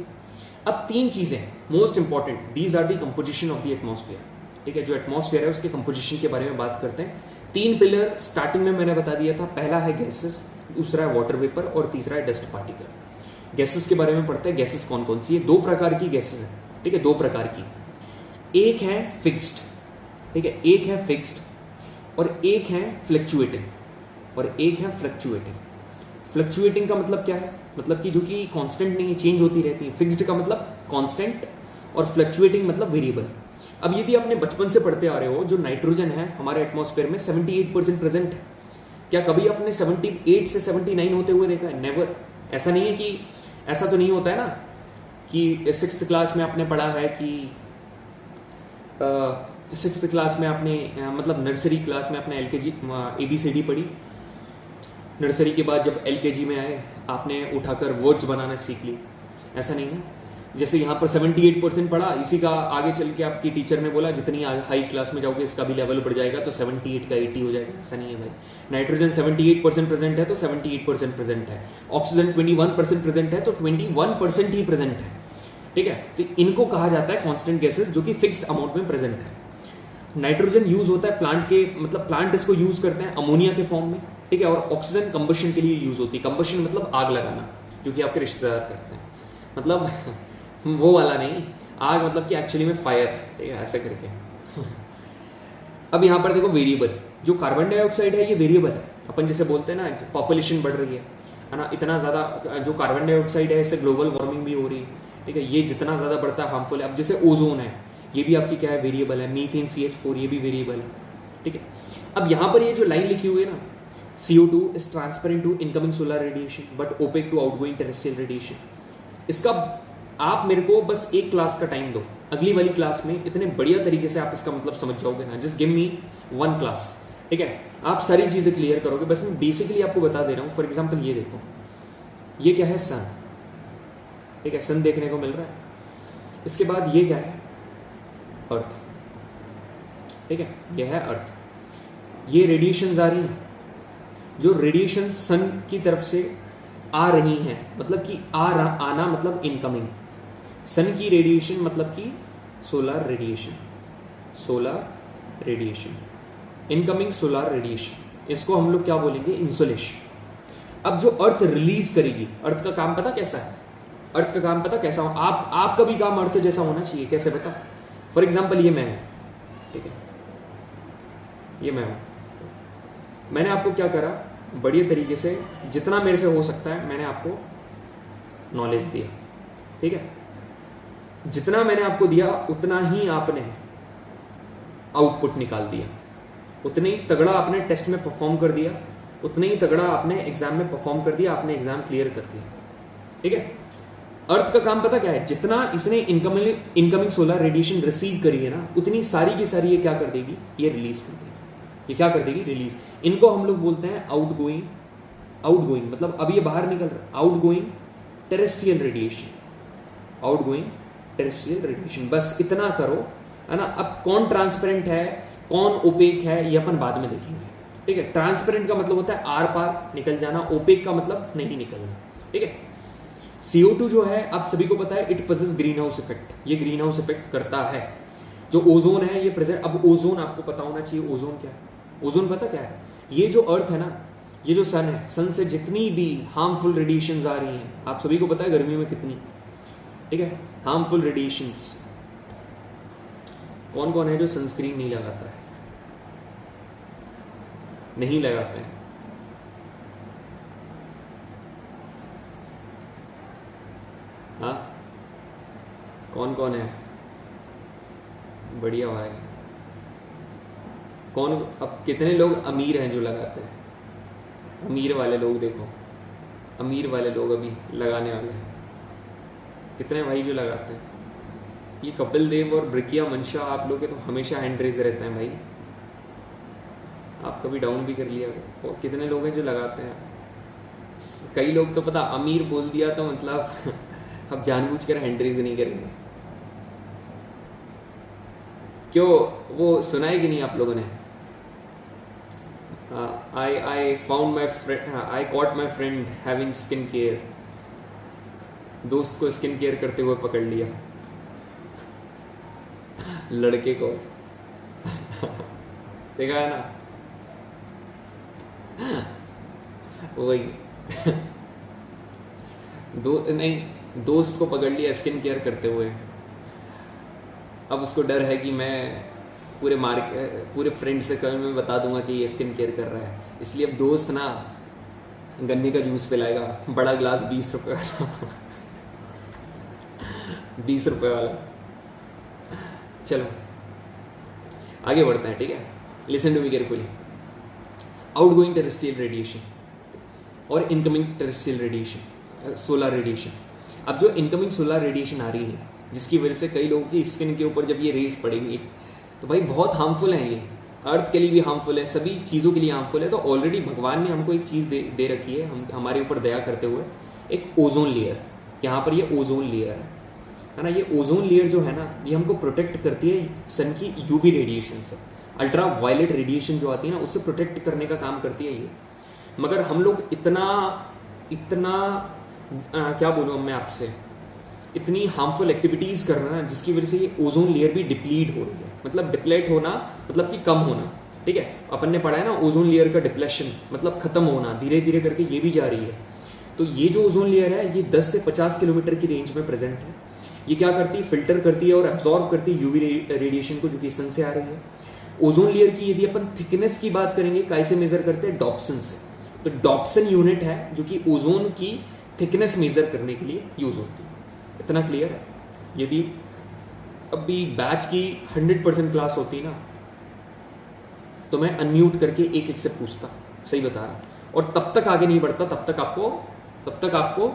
Speaker 1: अब 3 चीजें most important, these are the composition of the atmosphere. ठीक है, जो एटमॉस्फेयर है उसके कंपोजिशन के बारे में बात करते हैं। 3 पिलर स्टार्टिंग में मैंने बता दिया था, पहला है गैसेस, दूसरा है वाटर वेपर और तीसरा है डस्ट पार्टिकल। गैसेस के बारे में पढ़ते हैं, गैसेस कौन कौन सी है। 2 प्रकार की गैसेस है, ठीक है, 2 प्रकार की, एक है फिक्स्ड, ठीक है, एक है फिक्स्ड और एक है फ्लक्चुएटिंग, और एक है फ्लक्चुएटिंग। फ्लक्चुएटिंग का मतलब क्या है, मतलब कि जो कि कांस्टेंट नहीं है, चेंज होती रहती है। फिक्स्ड का मतलब कांस्टेंट और फ्लक्चुएटिंग मतलब वेरिएबल। अब यदि आपने बचपन से पढ़ते आ रहे हो, जो नाइट्रोजन है हमारे एटमॉस्फेयर में 78% प्रेजेंट है, क्या कभी आपने 78 से 79 होते हुए देखा है? नेवर। ऐसा नहीं है कि, ऐसा तो नहीं होता है ना कि 6th क्लास में आपने पढ़ा है कि 6th क्लास में आपने मतलब नर्सरी क्लास में आपने LKG ABCD पढ़ी, नर्सरी के बाद जब LKG में आए आपने उठाकर वर्ड्स बनाना सीख ली। ऐसा नहीं है, जैसे यहाँ पर 78% पढ़ा, इसी का आगे चल के आपकी टीचर ने बोला जितनी हाई क्लास में जाओगे इसका भी लेवल बढ़ जाएगा तो 78 का 80 हो जाएगा। ऐसा नहीं है भाई। नाइट्रोजन 78% प्रेजेंट है तो 78% प्रेजेंट है, ऑक्सीजन 21% प्रेजेंट है तो 21% ही प्रेजेंट है। ठीक है, तो इनको कहा जाता है कांस्टेंट गैसेस, जो कि फिक्स्ड अमाउंट में प्रेजेंट है। नाइट्रोजन यूज होता है प्लांट के, मतलब प्लांट इसको यूज करते हैं अमोनिया के फॉर्म में, ठीक है, और ऑक्सीजन कंबशन के लिए यूज होती है। कंबशन मतलब आग लगाना, जो कि आपके रिश्तेदार करते हैं, मतलब वो वाला नहीं, आग मतलब कि एक्चुअली में फायर, ठीक है, ऐसे करके। अब यहाँ पर देखो वेरिएबल, जो कार्बन डाइऑक्साइड है ये वेरिएबल है। अपन जैसे बोलते हैं ना पॉपुलेशन बढ़ रही है ना, इतना ज़्यादा जो कार्बन डाइऑक्साइड है इससे ग्लोबल वार्मिंग भी हो रही है, ठीक है, ये जितना ज़्यादा बढ़ता है हार्मफुल है। अब जैसे ओजोन है, ये भी आपकी क्या है, वेरिएबल है। मीथेन CH4 ये भी वेरिएबल है, ठीक है। अब यहाँ पर ये जो लाइन लिखी हुई है ना, CO2 is transparent to incoming solar radiation but opaque to outgoing terrestrial radiation. इसका आप मेरे को बस एक क्लास का टाइम दो, अगली वाली क्लास में इतने बढ़िया तरीके से आप इसका मतलब समझ जाओगे ना। जस्ट गिव मी 1 क्लास, ठीक है, आप सारी चीज़ें क्लियर करोगे। बस मैं बेसिकली आपको बता दे रहा हूँ। फॉर एग्जाम्पल ये देखो, ये क्या है, सन, ठीक है, सन देखने को मिल रहा है। इसके बाद ये क्या है, अर्थ, ठीक है, ये है अर्थ। ये रेडिएशंस आ रही हैं, जो रेडिएशन सन की तरफ से आ रही हैं, मतलब कि आना मतलब इनकमिंग। सन की रेडिएशन मतलब कि solar radiation, solar radiation, incoming solar radiation, इसको हम लोग क्या बोलेंगे, इंसोलेशन। अब जो अर्थ रिलीज करेगी, अर्थ का काम पता कैसा है, अर्थ का काम पता कैसा हो, आपका भी काम अर्थ जैसा होना चाहिए। कैसे पता, फॉर एग्जाम्पल ये मैं हूं, ठीक है, ये मैं हूं, मैंने आपको क्या करा, बढ़िया तरीके से जितना मेरे से हो सकता है मैंने आपको नॉलेज दिया, ठीक है। जितना मैंने आपको दिया उतना ही आपने आउटपुट निकाल दिया, उतने ही तगड़ा आपने टेस्ट में परफॉर्म कर दिया, उतने ही तगड़ा आपने एग्जाम में परफॉर्म कर दिया, आपने एग्जाम क्लियर कर दिया, ठीक है। अर्थ का काम पता क्या है, जितना इसने इनकमिंग सोलर रेडिएशन रिसीव करी है ना, उतनी सारी की सारी ये क्या कर देगी, ये रिलीज कर देगी। ये क्या कर देगी, रिलीज। इनको हम लोग बोलते हैं आउटगोइंग, आउटगोइंग मतलब अब ये बाहर निकल रहा है, outgoing terrestrial radiation, outgoing terrestrial radiation. बस इतना करो, है ना। अब कौन ट्रांसपेरेंट है, कौन ओपेक है, ये अपन बाद में देखेंगे, ठीक है। ट्रांसपेरेंट का मतलब होता है आर पार निकल जाना, ओपेक का मतलब नहीं निकलना, ठीक है। CO2 जो है आप सभी को पता है, it possess green house effect, ये ग्रीन हाउस इफेक्ट करता है। जो ओजोन है ये प्रेजेंट, अब ओजोन आपको पता होना चाहिए, ओजोन क्या है, ओजोन पता क्या है, ये जो अर्थ है ना, ये जो सन है, सन से जितनी भी हार्मफुल रेडिएशंस आ रही हैं, आप सभी को पता है गर्मी में कितनी, ठीक है, हार्मफुल रेडिएशंस। कौन कौन है जो सनस्क्रीन नहीं लगाता है, नहीं लगाते हैं, हाँ, कौन कौन है, बढ़िया भाई, कौन, अब कितने लोग अमीर हैं जो लगाते हैं, अमीर वाले लोग देखो, अमीर वाले लोग अभी लगाने वाले हैं, कितने भाई जो लगाते हैं। ये कपिल देव और ब्रिकिया मंशा, आप लोग के तो हमेशा हैंड रेज रहते हैं भाई, आप कभी डाउन भी कर लिया, कितने लोग हैं जो लगाते हैं। कई लोग तो पता अमीर बोल दिया तो मतलब अब जानबूझकर हैंड रेज नहीं करेंगे, क्यों, वो सुना है कि नहीं आप लोगों ने, I found my friend, I caught my friend having skin care, दोस्त को स्किन केयर करते हुए पकड़ लिया, लड़के को देखा है ना, वही दोस्त को पकड़ लिया स्किन केयर करते हुए। अब उसको डर है कि मैं पूरे फ्रेंड से कल मैं बता दूंगा कि ये स्किन केयर कर रहा है, इसलिए अब दोस्त ना गन्ने का जूस पिलाएगा, बड़ा गिलास 20 रुपये वाला 20 रुपये वाला। चलो आगे बढ़ते हैं, ठीक है, listen to me carefully. Outgoing terrestrial radiation और incoming terrestrial radiation, solar radiation. अब जो इनकमिंग सोलर रेडिएशन आ रही है, जिसकी वजह से कई लोगों की स्किन के ऊपर जब ये रेज पड़ेंगी तो भाई बहुत हार्मफुल है, ये अर्थ के लिए भी हार्मफुल है, सभी चीज़ों के लिए हार्मफुल है। तो ऑलरेडी भगवान ने हमको एक चीज़ दे रखी है, हमारे ऊपर दया करते हुए, एक ओजोन लेयर। यहाँ पर ये ओजोन लेयर है ना, ये ओजोन लेयर जो है ना, ये हमको प्रोटेक्ट करती है सन की यूवी रेडिएशन से, अल्ट्रा वायलेट रेडिएशन जो आती है ना, उससे प्रोटेक्ट करने का काम करती है ये। मगर हम लोग इतना क्या बोलूँ मैं आपसे, इतनी हार्मफुल एक्टिविटीज़ कर रहे हैं जिसकी वजह से ये ओजोन लेयर भी डिप्लीट हो रही है। मतलब डिप्लेट होना मतलब कि कम होना, ठीक है, अपन ने पढ़ा है ना ओजोन लेयर का डिप्लेशन मतलब खत्म होना, धीरे धीरे करके ये भी जा रही है। तो ये जो ओजोन लेयर है ये 10 से 50 किलोमीटर की रेंज में प्रेजेंट है। ये क्या करती है, फिल्टर करती है और एब्जॉर्ब करती है यूवी रेडिएशन को जो कि सन से आ रही है। ओजोन लेयर की यदि अपन थिकनेस की बात करेंगे, कैसे मेजर करते हैं? डॉप्सन से। तो डॉप्सन यूनिट है जो कि ओजोन की थिकनेस मेजर करने के लिए यूज होती है। इतना क्लियर है? यदि अभी बैच की 100% क्लास होती ना तो मैं अनम्यूट करके एक एक से पूछता, सही बता रहा, और तब तक आगे नहीं बढ़ता, तब तक आपको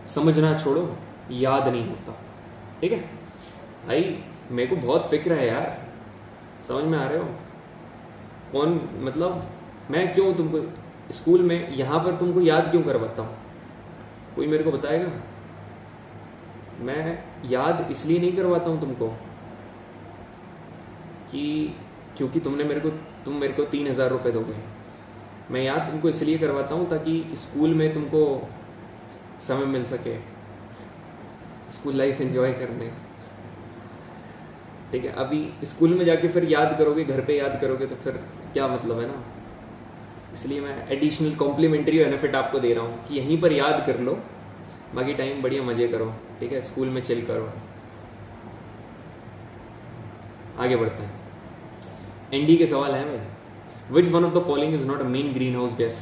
Speaker 1: समझना छोड़ो, याद नहीं होता। ठीक है भाई, मेरे को बहुत फिक्र है यार, समझ में आ रहे हो? कौन मतलब मैं क्यों तुमको स्कूल में यहाँ पर तुमको याद क्यों करवाता हूँ? कोई मेरे को बताएगा? मैं याद इसलिए नहीं करवाता हूँ तुमको कि क्योंकि तुम मेरे को 3,000 रुपये दोगे। मैं याद तुमको इसलिए करवाता हूँ ताकि स्कूल में तुमको समय मिल सके स्कूल लाइफ एंजॉय करने का। ठीक है, अभी स्कूल में जाके फिर याद करोगे, घर पे याद करोगे तो फिर क्या मतलब है ना। इसलिए मैं एडिशनल कॉम्प्लीमेंट्री बेनिफिट आपको दे रहा हूँ कि यहीं पर याद कर लो, बाकी टाइम बढ़िया मजे करो। ठीक है, स्कूल में चिल करो। आगे बढ़ते हैं। एनडी के सवाल हैं भाई। Which one of the following is not a main green house gas?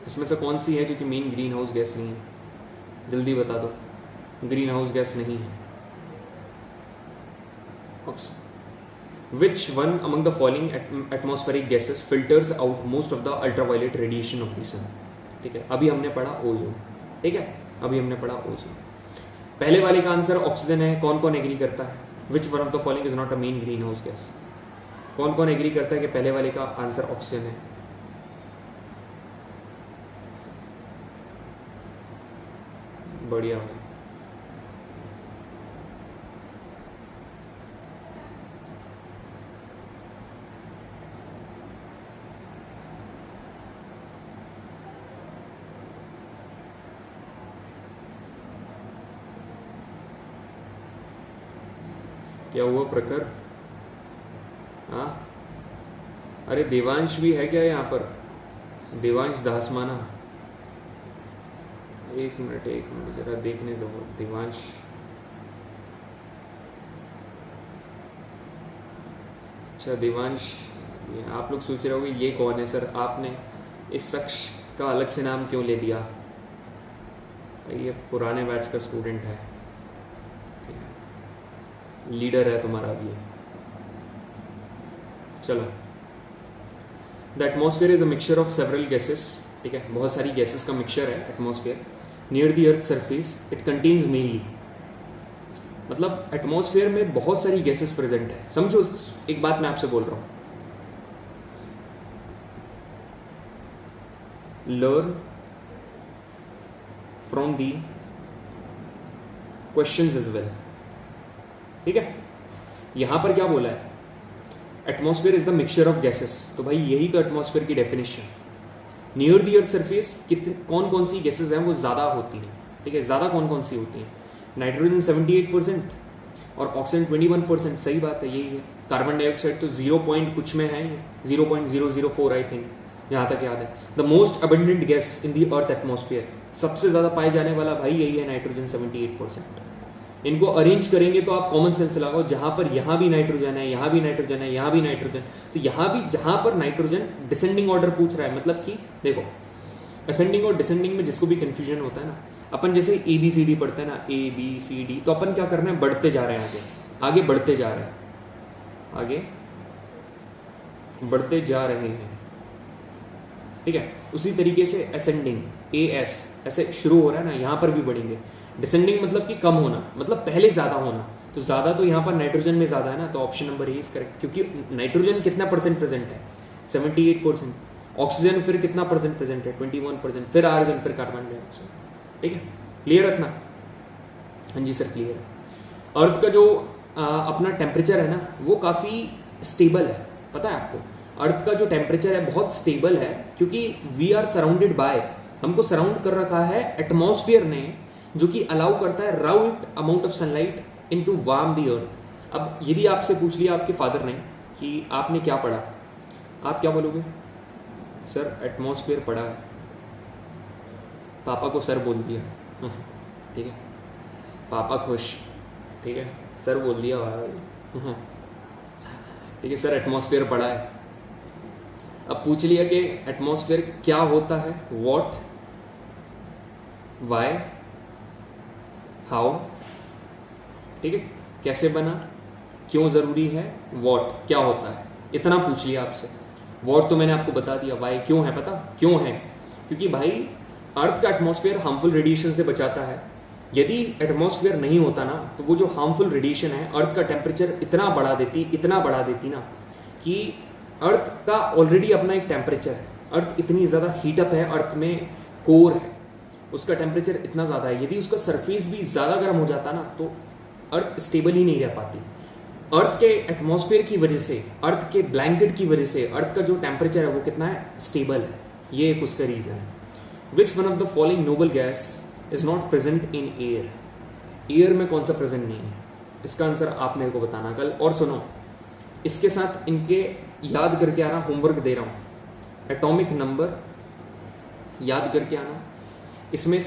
Speaker 1: इसमें से कौन सी है जो कि मेन ग्रीन हाउस गैस नहीं है? जल्दी बता दो। ग्रीन हाउस गैस नहीं है। Which one among the following atmospheric gases filters out most of the ultraviolet radiation of the sun? ठीक है, अभी हमने पढ़ा ओजोन। ठीक है, अभी हमने पढ़ा ओजोन। पहले वाले का आंसर ऑक्सीजन है। कौन कौन एग्री करता है? Which one of the following is not a main green house gas? कौन कौन एग्री करता है कि पहले वाले का आंसर ऑक्सीजन है? बढ़िया भाई। क्या हुआ प्रखर? हाँ, अरे देवांश भी है क्या यहाँ पर? देवांश दासमाना, एक मिनट जरा देखने दो। देवांश, अच्छा देवांश, आप लोग सोच रहे होंगे ये कौन है सर, आपने इस शख्स का अलग से नाम क्यों ले दिया? ये पुराने बैच का स्टूडेंट है, लीडर है तुम्हारा भी। चलो, the atmosphere is a mixture of several gases. ठीक है, बहुत सारी गैसेस का मिक्सचर है atmosphere. Near the earth surface it contains mainly, मतलब एटमॉस्फेयर में बहुत सारी गैसेस प्रेजेंट है। समझो, एक बात मैं आपसे बोल रहा हूं, learn from the questions as well. ठीक है, यहां पर क्या बोला है? Atmosphere is the mixture of gases. तो भाई यही तो एटमॉस्फेयर की definition. Near the earth surface कौन कौन सी गैसेस हैं वो ज्यादा होती हैं। ठीक है, ज्यादा कौन कौन सी होती हैं? नाइट्रोजन 78% और ऑक्सीजन 21%। सही बात है, यही है। कार्बन डाइऑक्साइड तो 0 पॉइंट कुछ में है, 0.004 आई थिंक, जहां तक याद है। The most abundant gas in the earth atmosphere, सबसे ज्यादा पाए जाने वाला भाई यही है, नाइट्रोजन 78%। इनको अरेंज करेंगे तो आप कॉमन सेंस लगाओ, जहां पर यहां भी नाइट्रोजन है, यहां भी नाइट्रोजन है, यहां भी नाइट्रोजन, तो यहां भी जहां पर नाइट्रोजन, डिसेंडिंग ऑर्डर पूछ रहा है, मतलब कि देखो असेंडिंग और डिसेंडिंग में जिसको भी कंफ्यूजन होता है ना, अपन जैसे ABCD पढ़ते हैं ना, ABCD, तो अपन क्या कर रहे हैं? बढ़ते जा रहे हैं, आगे बढ़ते जा रहे हैं, आगे बढ़ते जा रहे हैं। ठीक है, उसी तरीके से असेंडिंग AS ऐसे शुरू हो रहा है ना, यहां पर भी बढ़ेंगे। डिसेंडिंग मतलब कि कम होना, मतलब पहले ज्यादा होना, तो ज्यादा तो यहाँ पर नाइट्रोजन में ज्यादा है ना, तो option number A is correct. क्योंकि नाइट्रोजन कितना परसेंट प्रेजेंट है? 78%। ऑक्सीजन फिर कितना परसेंट प्रेजेंट है? 21%। फिर आर्गन, फिर कार्बन डाइऑक्साइड। ठीक है, क्लियर रखना। हाँ जी सर, क्लियर है। अर्थ का जो अपना टेम्परेचर है ना, वो काफी स्टेबल है। पता है आपको, अर्थ का जो टेम्परेचर है बहुत स्टेबल है, क्योंकि वी आर सराउंडेड बाय, हमको सराउंड कर रखा है एटमॉस्फेयर ने, जो कि अलाउ करता है right amount of sunlight into warm the earth. अब यदि आपसे पूछ लिया आपके फादर ने कि आपने क्या पढ़ा, आप क्या बोलोगे? सर एटमॉस्फेयर पढ़ा है। पापा को सर बोल दिया। ठीक है, पापा खुश। ठीक है, सर बोल दिया भाई, ठीक है सर, एटमॉस्फेयर पढ़ा है। अब पूछ लिया कि एटमॉस्फेयर क्या होता है, व्हाट, वाई, हाउ, ठीक है, कैसे बना, क्यों ज़रूरी है, व्हाट क्या होता है, इतना पूछ लिया आपसे। व्हाट तो मैंने आपको बता दिया, वाई क्यों है, पता क्यों है, क्योंकि भाई अर्थ का एटमॉस्फेयर हार्मफुल रेडिएशन से बचाता है। यदि एटमॉस्फेयर नहीं होता ना तो वो जो हार्मफुल रेडिएशन है अर्थ का टेम्परेचर इतना बढ़ा देती ना कि अर्थ का ऑलरेडी अपना एक टेम्परेचर है, अर्थ इतनी ज़्यादा हीटअप है, अर्थ में कोर है, उसका टेम्परेचर इतना ज़्यादा है, यदि उसका सरफेस भी ज़्यादा गर्म हो जाता ना तो अर्थ स्टेबल ही नहीं रह पाती। अर्थ के एटमॉस्फेयर की वजह से, अर्थ के ब्लैंकेट की वजह से अर्थ का जो टेम्परेचर है वो कितना है, स्टेबल है। ये एक उसका रीज़न है। Which one of the following noble gas is not present in air, air में कौन सा प्रेजेंट नहीं है, इसका आंसर आप मेरे को बताना कल। और सुनो, इसके साथ इनके याद करके आना, होमवर्क दे रहा हूँ, एटॉमिक नंबर याद करके आना। इसमें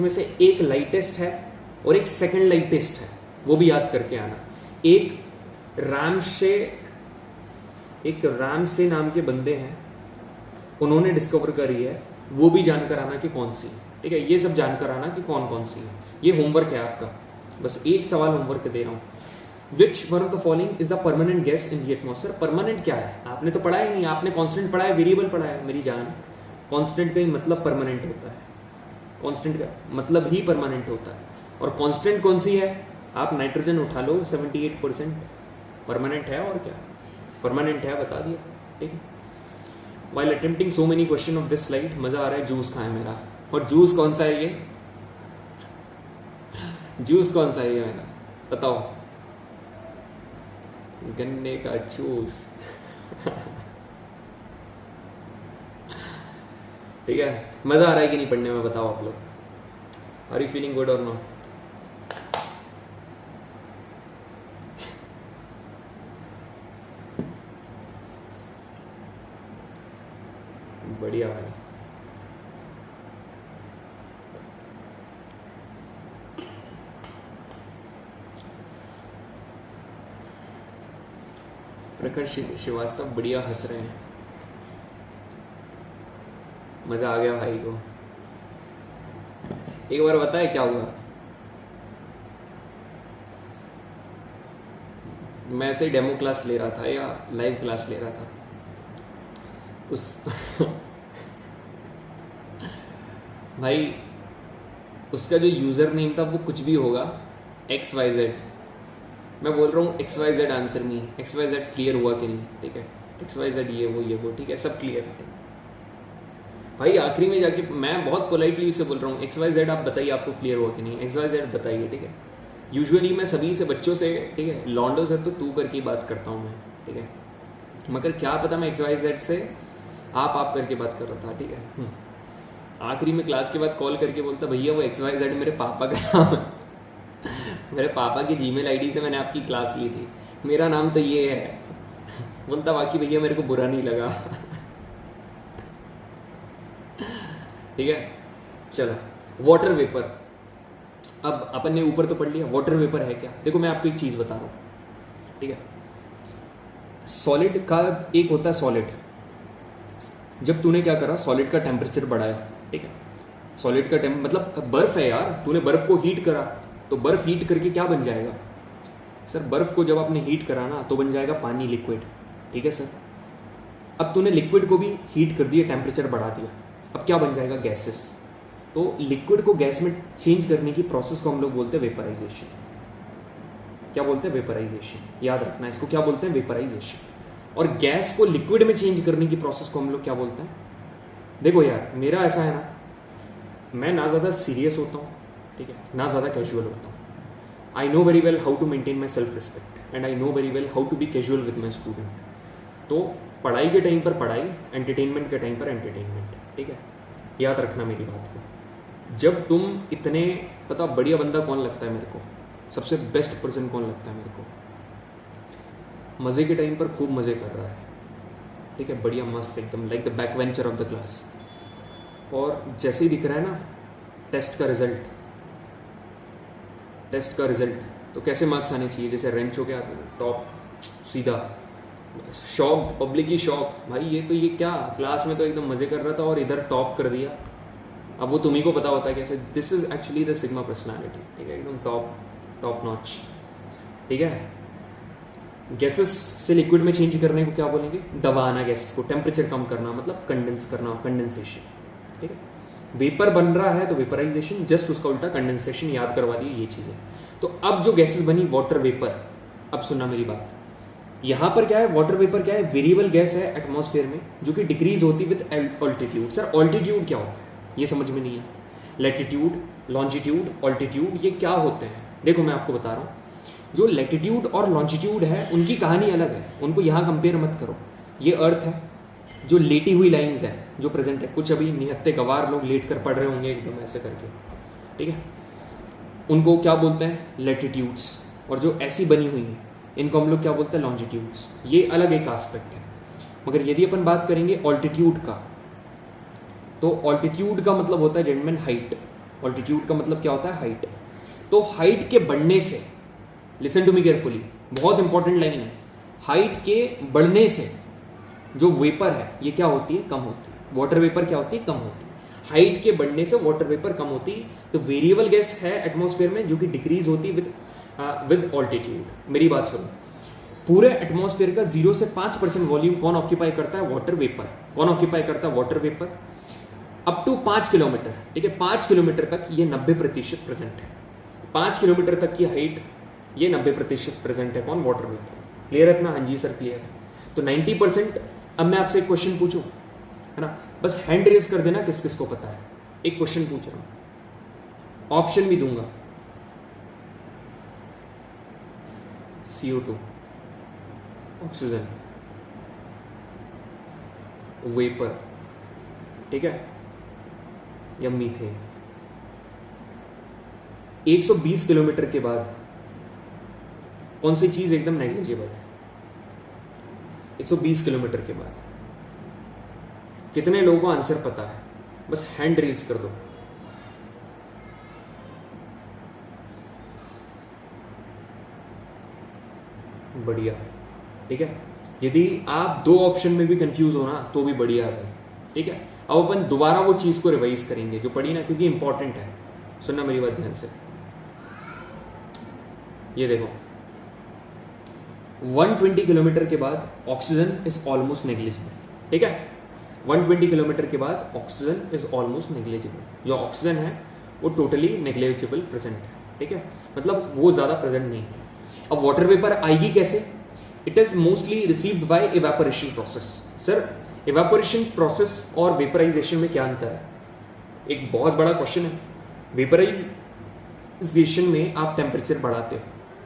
Speaker 1: से एक लाइटेस्ट है और एक सेकंड लाइटेस्ट है, वो भी याद करके आना। एक रैमसे नाम के बंदे हैं, उन्होंने डिस्कवर करी है, वो भी जानकर आना कि कौन सी है, ठीक है। ये सब जानकर आना कि कौन कौन सी है। ये होमवर्क है आपका, बस एक सवाल होमवर्क दे रहा हूँ। Which one of the following is the permanent gas in the atmosphere. Permanent क्या है, आपने तो पढ़ा ही नहीं, आपने कांस्टेंट पढ़ा है, वेरिएबल पढ़ा है मेरी जान। कांस्टेंट का ही मतलब परमानेंट होता है, कांस्टेंट का मतलब ही परमानेंट होता है। और कांस्टेंट कौन सी है, आप नाइट्रोजन उठा लो, 78% परमानेंट है। और क्या परमानेंट है बता दिया, ठीक है। While attempting so many question of this slide, मजा आ रहा है। जूस कहाँ है मेरा, और जूस कौन सा है ये, जूस कौन सा है ये मेरा, बताओ। गन्ने का जूस ठीक है। मजा आ रहा है कि नहीं पढ़ने में, बताओ आप लोग। आर यू फीलिंग गुड और नॉट? बढ़िया भाई। प्रखर श्रीवास्तव बढ़िया हंस रहे हैं, मजा आ गया भाई को। एक बार बताए क्या हुआ, मैं ऐसे ही डेमो क्लास ले रहा था या लाइव क्लास ले रहा था, उस भाई उसका जो यूज़र नेम था वो कुछ भी होगा, XYZ। मैं बोल रहा हूँ XYZ आंसर नहीं, XYZ क्लियर हुआ कि नहीं, ठीक है। XYZ ये वो ठीक है, सब क्लियर है भाई। आखिरी में जाके मैं बहुत पोलाइटली उससे बोल रहा हूँ XYZ आप बताइए आपको क्लियर हुआ कि नहीं, XYZ बताइए, ठीक है। यूजुअली मैं सभी से, बच्चों से, ठीक है, लॉन्डो से तो तू करके बात करता हूँ मैं, ठीक है, मगर क्या पता मैं XYZ से आप करके बात कर रहा था, ठीक है। आखिरी में क्लास के बाद कॉल करके बोलता भैया वो XYZ मेरे पापा का नाम है मेरे पापा की जीमेल आईडी से मैंने आपकी क्लास ली थी, मेरा नाम तो ये है। बोलता बाकी भैया मेरे को बुरा नहीं लगा ठीक है। चलो, वाटर वेपर, अब अपन ने ऊपर तो पढ़ लिया वाटर वेपर है क्या। देखो मैं आपको एक चीज बता रहा हूँ, ठीक है। सॉलिड का एक होता है सॉलिड, जब तूने क्या करा, सॉलिड का टेम्परेचर बढ़ाया, ठीक है। सॉलिड का मतलब बर्फ है यार, तूने बर्फ को हीट करा, तो बर्फ हीट करके क्या बन जाएगा सर, बर्फ को जब आपने हीट करा ना तो बन जाएगा पानी, लिक्विड, ठीक है सर। अब तूने लिक्विड को भी हीट कर दिया, टेम्परेचर बढ़ा दिया, अब क्या बन जाएगा, गैसेस। तो लिक्विड को गैस में चेंज करने की प्रोसेस को हम लोग बोलते हैं वेपराइजेशन। क्या बोलते हैं, वेपराइजेशन, याद रखना इसको, क्या बोलते हैं, वेपराइजेशन। और गैस को लिक्विड में चेंज करने की प्रोसेस को हम लोग क्या बोलते हैं। देखो यार मेरा ऐसा है ना, मैं ना ज़्यादा सीरियस होता हूँ, ठीक है, ना ज़्यादा कैजुअल होता हूँ। I know very well how to maintain my self respect and I know very well how to be casual with my student. तो पढ़ाई के टाइम पर पढ़ाई, एंटरटेनमेंट के टाइम पर एंटरटेनमेंट, ठीक है, याद रखना मेरी बात को। जब तुम इतने, पता बढ़िया बंदा कौन लगता है मेरे को, सबसे बेस्ट पर्सन कौन लगता है मेरे को, मज़े के टाइम पर खूब मज़े कर रहा है, ठीक है, बढ़िया मस्त एकदम, like the back venture of the class. और जैसे ही दिख रहा है ना टेस्ट का रिजल्ट तो कैसे मार्क्स आने चाहिए? जैसे रेंच हो गया टॉप सीधा, शॉक, पब्लिक ही शॉक, भाई ये क्या क्लास में तो एकदम मजे कर रहा था और इधर टॉप कर दिया। अब वो तुम्ही को पता होता है कैसे। This is actually the sigma personality, ठीक है, एकदम टॉप नॉच, ठीक है। गैसेस से लिक्विड में चेंज करने को क्या बोलेंगे? दबाना गैसेस को, टेम्परेचर कम करना, मतलब कंडेंस करना, कंडेंसेशन, ठीक है। वेपर बन रहा है तो वेपराइजेशन, जस्ट उसका उल्टा कंडेंसेशन, याद करवा दी ये चीजें। तो अब जो गैसेस बनी वाटर वेपर, अब सुनना मेरी बात, यहां पर क्या है, वाटर वेपर क्या है, वेरिएबल गैस है एटमॉस्फेयर में जो कि डिक्रीज होती विद ऑल्टीट्यूड। सर ऑल्टीट्यूड क्या होता है ये समझ में नहीं है। लैटिट्यूड, लॉन्जिट्यूड, ऑल्टीट्यूड ये क्या होते हैं? देखो मैं आपको बता रहा हूं, जो लैटिट्यूड और लॉन्जिट्यूड है उनकी कहानी अलग है, उनको यहां कंपेयर मत करो। ये अर्थ है, जो लेटी हुई लाइंस है जो प्रेजेंट है, कुछ अभी निहत्ते गवार लोग लेट कर पढ़ रहे होंगे एकदम ऐसे करके, ठीक है, उनको क्या बोलते हैं? लैटिट्यूड्स। और जो ऐसी बनी हुई है इनको हम लोग क्या बोलते हैं? लॉन्जिट्यूड्स। ये अलग एक एस्पेक्ट है। मगर यदि अपन बात करेंगे ऑल्टीट्यूड का, तो ऑल्टीट्यूड का मतलब होता है जेंटलमैन हाइट। ऑल्टीट्यूड का मतलब क्या होता है? हाइट। तो हाइट के बढ़ने से, लिसन टू मी केयरफुली, बहुत इंपॉर्टेंट लाइन है, हाइट के बढ़ने से जो वेपर है ये क्या होती है? कम होती है। वाटर वेपर क्या होती है? कम होती है। हाइट के बढ़ने से वाटर वेपर कम होती है। तो वेरिएबल गैस है एटमॉस्फेयर में जो कि डिक्रीज होती है विद ऑल्टीट्यूड। मेरी बात सुनो, पूरे एटमॉस्फेयर का 0 से 5% वॉल्यूम कौन ऑक्यूपाई करता है? Water vapour. कौन ऑक्यूपाई करता है? Water vapour. Up to 5 kilometre, ठीक है, 5 किलोमीटर तक ये 90% प्रेजेंट है। 5 किलोमीटर तक की हाइट ये 90% प्रेजेंट है। कौन? Water vapour. क्लियर है इतना? हाँ जी सर क्लियर है। तो 90%। अब मैं आपसे एक क्वेश्चन पूछूं, है ना, बस हैंड रेज कर देना किस किस को पता है। एक क्वेश्चन पूछ रहा हूं, ऑप्शन भी दूंगा। CO2, ऑक्सीजन, वेपर, ठीक है, या मीथेन। 120 किलोमीटर के बाद कौन सी चीज एकदम नेग्लिजिबल है? 120 किलोमीटर के बाद कितने लोगों को आंसर पता है? बस हैंड रेज कर दो। बढ़िया, ठीक है। यदि आप 2 ऑप्शन में भी कंफ्यूज हो ना तो भी बढ़िया है, ठीक है। अब अपन दोबारा वो चीज को रिवाइज करेंगे जो पढ़ी ना, क्योंकि इंपॉर्टेंट है। सुनना मेरी बात ध्यान से। ये देखो, 120 किलोमीटर के बाद ऑक्सीजन इज ऑलमोस्ट नेग्लिजिबल, ठीक है। 120 किलोमीटर के बाद ऑक्सीजन इज ऑलमोस्ट नेग्लिजिबल। जो ऑक्सीजन है वो टोटली नेग्लिजिबल प्रेजेंट है, ठीक है, मतलब वो ज्यादा प्रेजेंट नहीं है। अब वाटर वेपर आएगी कैसे? It is mostly received by evaporation process. Sir evaporation process और वेपराइजेशन में क्या अंतर है? एक बहुत बड़ा क्वेश्चन है। वेपराइजेशन में आप टेम्परेचर बढ़ाते हो,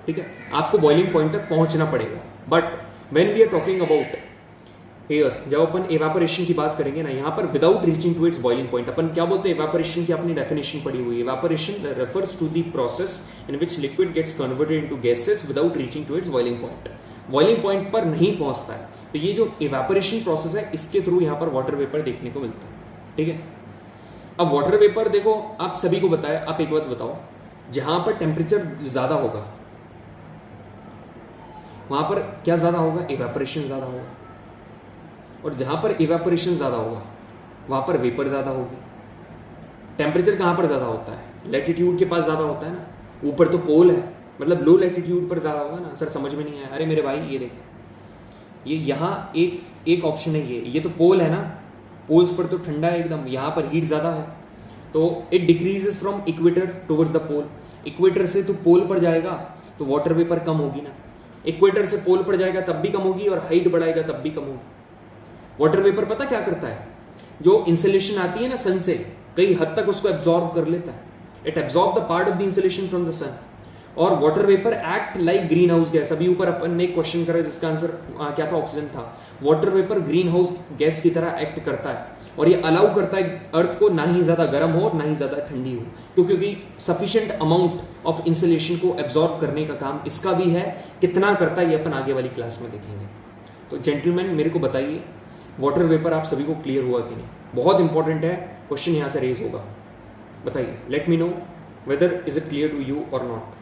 Speaker 1: ठीक है, आपको बॉइलिंग पॉइंट तक पहुंचना पड़ेगा। But when we are talking about air, जब अपन इवेपोरेशन की बात करेंगे ना, यहाँ पर without reaching to its boiling point, अपन क्या बोलते हैं? इवेपोरेशन की अपनी डेफिनेशन पड़ी हुई है। Evaporation refers to the process in which liquid gets converted into gases without reaching to its boiling point. Boiling point पर नहीं पहुंचता है। तो ये जो इवेपोरेशन प्रोसेस है इसके थ्रू यहाँ पर वाटर वेपर देखने को मिलता है, ठीक है। अब वाटर वेपर देखो, आप सभी को बताया, आप एक बात बताओ, जहां पर टेम्परेचर ज्यादा होगा वहां पर क्या ज्यादा होगा? इवेपोरेशन ज्यादा होगा। और जहां पर इवेपोरेशन ज्यादा होगा वहां पर वेपर ज्यादा होगी। टेम्परेचर कहां पर ज्यादा होता है? लैटिट्यूड के पास ज्यादा होता है ना, ऊपर तो पोल है, मतलब लो लैटिट्यूड पर ज्यादा होगा ना। सर समझ में नहीं आया? अरे मेरे भाई ये देख, ये यहाँ एक ऑप्शन है, ये तो पोल है ना, पोल्स पर तो ठंडा है एकदम, यहाँ पर हीट ज्यादा है, तो it decreases from equator towards the pole. Equator से तो पोल पर जाएगा तो वाटर वेपर कम होगी ना, इक्वेटर से पोल पर जाएगा तब भी कम होगी, और हाइट बढ़ाएगा तब भी कम होगी। वाटर वेपर पता क्या करता है? जो इंसुलेशन आती है ना सन से, कई हद तक उसको एब्जॉर्ब कर लेता है। It absorb the part of the insulation from the sun. और water vapour act like green house gas. अभी ऊपर अपन ने एक क्वेश्चन करा जिसका आंसर क्या था? ऑक्सीजन था। Water vapour green house gas की तरह एक्ट करता है, और ये अलाउ करता है अर्थ को ना ही ज्यादा गर्म हो और ना ही ज्यादा ठंडी हो, क्योंकि सफिशिएंट अमाउंट ऑफ इंसुलेशन को एब्जॉर्ब करने का काम इसका भी है। कितना करता है ये अपन आगे वाली क्लास में देखेंगे। तो जेंटलमैन मेरे को बताइए, वाटर वेपर आप सभी को क्लियर हुआ कि नहीं? बहुत इंपॉर्टेंट है, क्वेश्चन यहां से रेज होगा। बताइए, let me know whether is it clear to you और नॉट।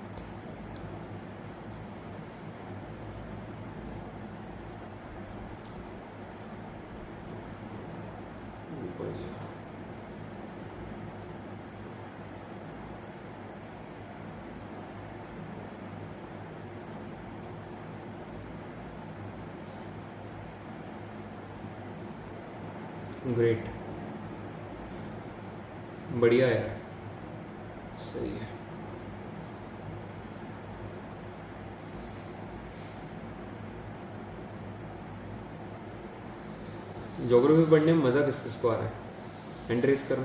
Speaker 1: ग्रेट, बढ़िया यार, सही है। ज्योग्राफी पढ़ने में मज़ा किस किस को आ रहा है? हैंड रेज करो।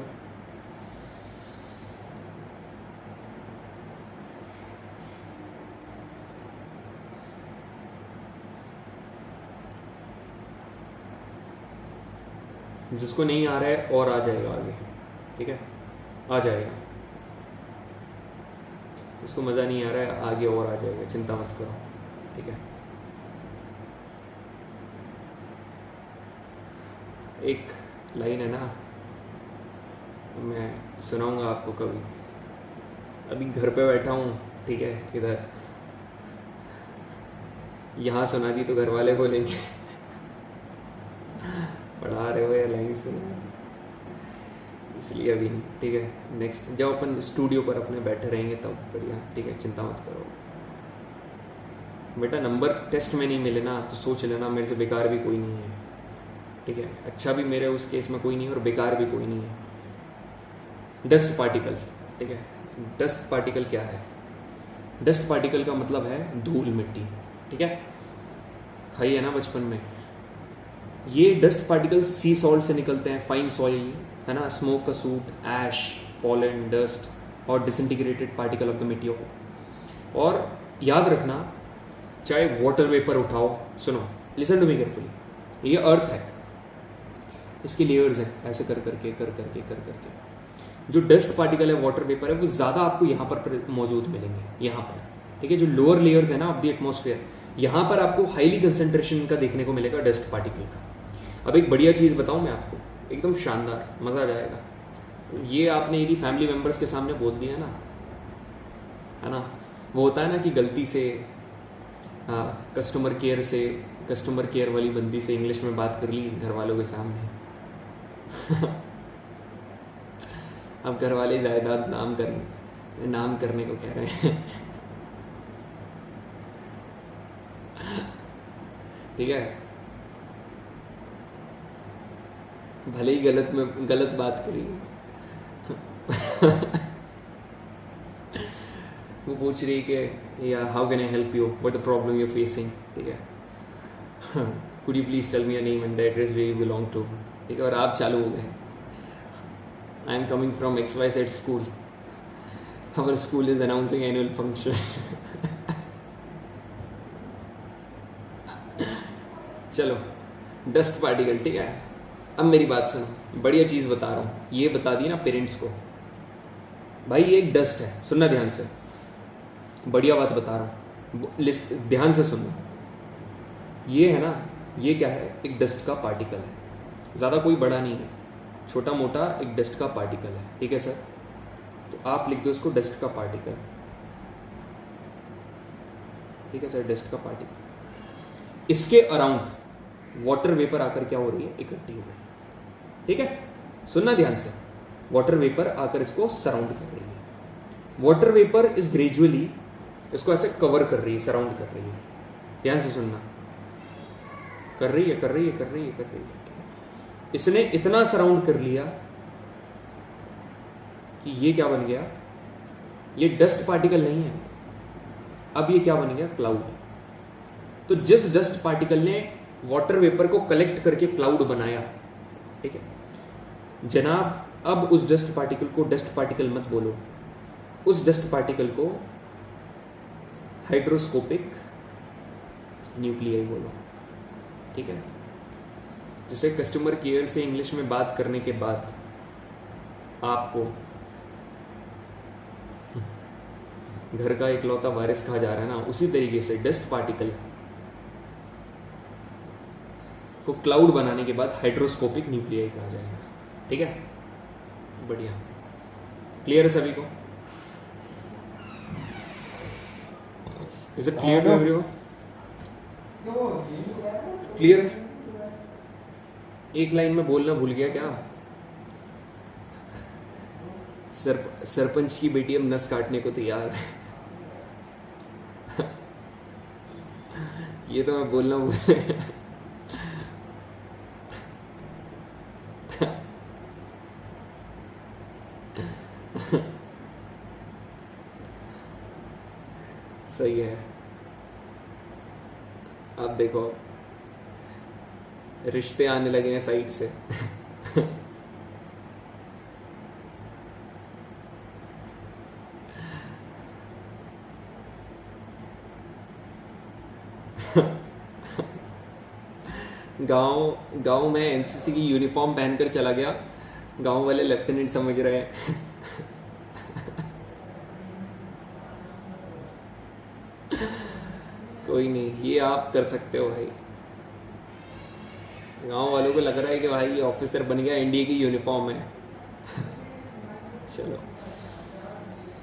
Speaker 1: जिसको नहीं आ रहा है और आ जाएगा आगे, ठीक है, आ जाएगा। जिसको मज़ा नहीं आ रहा है आगे और आ जाएगा, चिंता मत करो, ठीक है। एक लाइन है ना, मैं सुनाऊंगा आपको कभी। अभी घर पे बैठा हूँ, ठीक है, इधर यहाँ सुना दी तो घर वाले बोलेंगे पढ़ा रहे हो या लाइन सुना, इसलिए अभी नहीं, ठीक है। नेक्स्ट जब अपन स्टूडियो पर अपने बैठे रहेंगे तब बढ़िया, ठीक है, चिंता मत करो। बेटा नंबर टेस्ट में नहीं मिले ना तो सोच लेना मेरे से बेकार भी कोई नहीं है, ठीक है। अच्छा भी मेरे उस केस में कोई नहीं है और बेकार भी कोई नहीं है। डस्ट पार्टिकल, ठीक है। डस्ट पार्टिकल क्या है? डस्ट पार्टिकल का मतलब है धूल मिट्टी, ठीक है, खाई है ना बचपन में। ये डस्ट पार्टिकल सी सॉल्ट से निकलते हैं, फाइन सॉइल है ना, स्मोक का सूट, ऐश, पॉलन, डस्ट और disintegrated particle of the Mateo. और याद रखना, चाहे वाटर वेपर उठाओ, सुनो, लिसन टू मी केयरफुली, ये अर्थ है, इसके लेयर्स हैं, ऐसे कर करके कर करके कर करके। जो डस्ट पार्टिकल है, वाटर वेपर है, वो ज़्यादा आपको यहाँ पर मौजूद मिलेंगे, यहाँ पर, ठीक है। जो लोअर लेयर्स है ना ऑफ द एटमॉस्फेयर, यहाँ पर आपको हाईली कंसेंट्रेशन का देखने को मिलेगा डस्ट पार्टिकल का। अब एक बढ़िया चीज़ बताऊँ मैं आपको, एकदम शानदार, मज़ा आ जाएगा। ये आपने यदि फैमिली मेम्बर्स के सामने बोल दिया ना, है ना, वो होता है ना कि गलती से कस्टमर केयर वाली बंदी से इंग्लिश में बात कर ली घर वालों के सामने अब घर वाले जायदाद नाम करने को कह रहे हैं ठीक है, भले ही गलत बात करी वो पूछ रही कि या how can I help you, what the problem you facing, ठीक है, could you please tell me your name and the address where you belong to, ठीक है। और आप चालू हो गए, I am coming from XYZ school, हमारा school is announcing annual function चलो, डस्ट पार्टिकल, ठीक है। अब मेरी बात सुनो, बढ़िया चीज़ बता रहा हूँ, ये बता दी ना पेरेंट्स को, भाई ये एक डस्ट है, सुनना ध्यान से, बढ़िया बात बता रहा हूँ, ध्यान से सुनना। ये है ना, ये क्या है, एक डस्ट का पार्टिकल है, ज़्यादा कोई बड़ा नहीं है, छोटा मोटा एक डस्ट का पार्टिकल है, ठीक है सर। तो आप लिख दो इसको डस्ट का पार्टिकल, ठीक है सर, डस्ट का पार्टिकल। इसके अराउंड वाटर वेपर आकर क्या हो रही है, इकट्ठी हो रही है, ठीक है। सुनना ध्यान से, वाटर वेपर आकर इसको सराउंड कर रही है। वाटर वेपर इज ग्रेजुअली इसको ऐसे कवर कर रही है, सराउंड कर रही है, ध्यान से सुनना, कर रही है। इसने इतना सराउंड कर लिया कि ये क्या बन गया, ये डस्ट पार्टिकल नहीं है, अब ये क्या बन गया, क्लाउड। तो जिस डस्ट पार्टिकल ने वाटर वेपर को कलेक्ट करके क्लाउड बनाया, ठीक है जनाब, अब उस डस्ट पार्टिकल को डस्ट पार्टिकल मत बोलो, उस डस्ट पार्टिकल को हाइड्रोस्कोपिक न्यूक्लियाई बोलो, ठीक है। जैसे कस्टमर केयर से इंग्लिश में बात करने के बाद आपको घर का इकलौता वायरस कहा जा रहा है ना, उसी तरीके से डस्ट पार्टिकल को क्लाउड बनाने के बाद हाइड्रोस्कोपिक न्यूक्लियाई कहा जाएगा, ठीक है। बढ़िया, क्लियर है सभी को? Is it clear to everyone? Clear है? एक लाइन में बोलना भूल गया क्या? सरपंच की बेटी अब नस काटने को तैयार है ये तो मैं बोलना भूल सही है। अब देखो रिश्ते आने लगे हैं साइड से। गांव में एनसीसी की यूनिफॉर्म पहनकर चला गया, गांव वाले लेफ्टिनेंट समझ रहे हैं। कोई नहीं, ये आप कर सकते हो भाई। गांव वालों को लग रहा है कि भाई ये ऑफिसर बन गया, इंडिया की यूनिफॉर्म है। चलो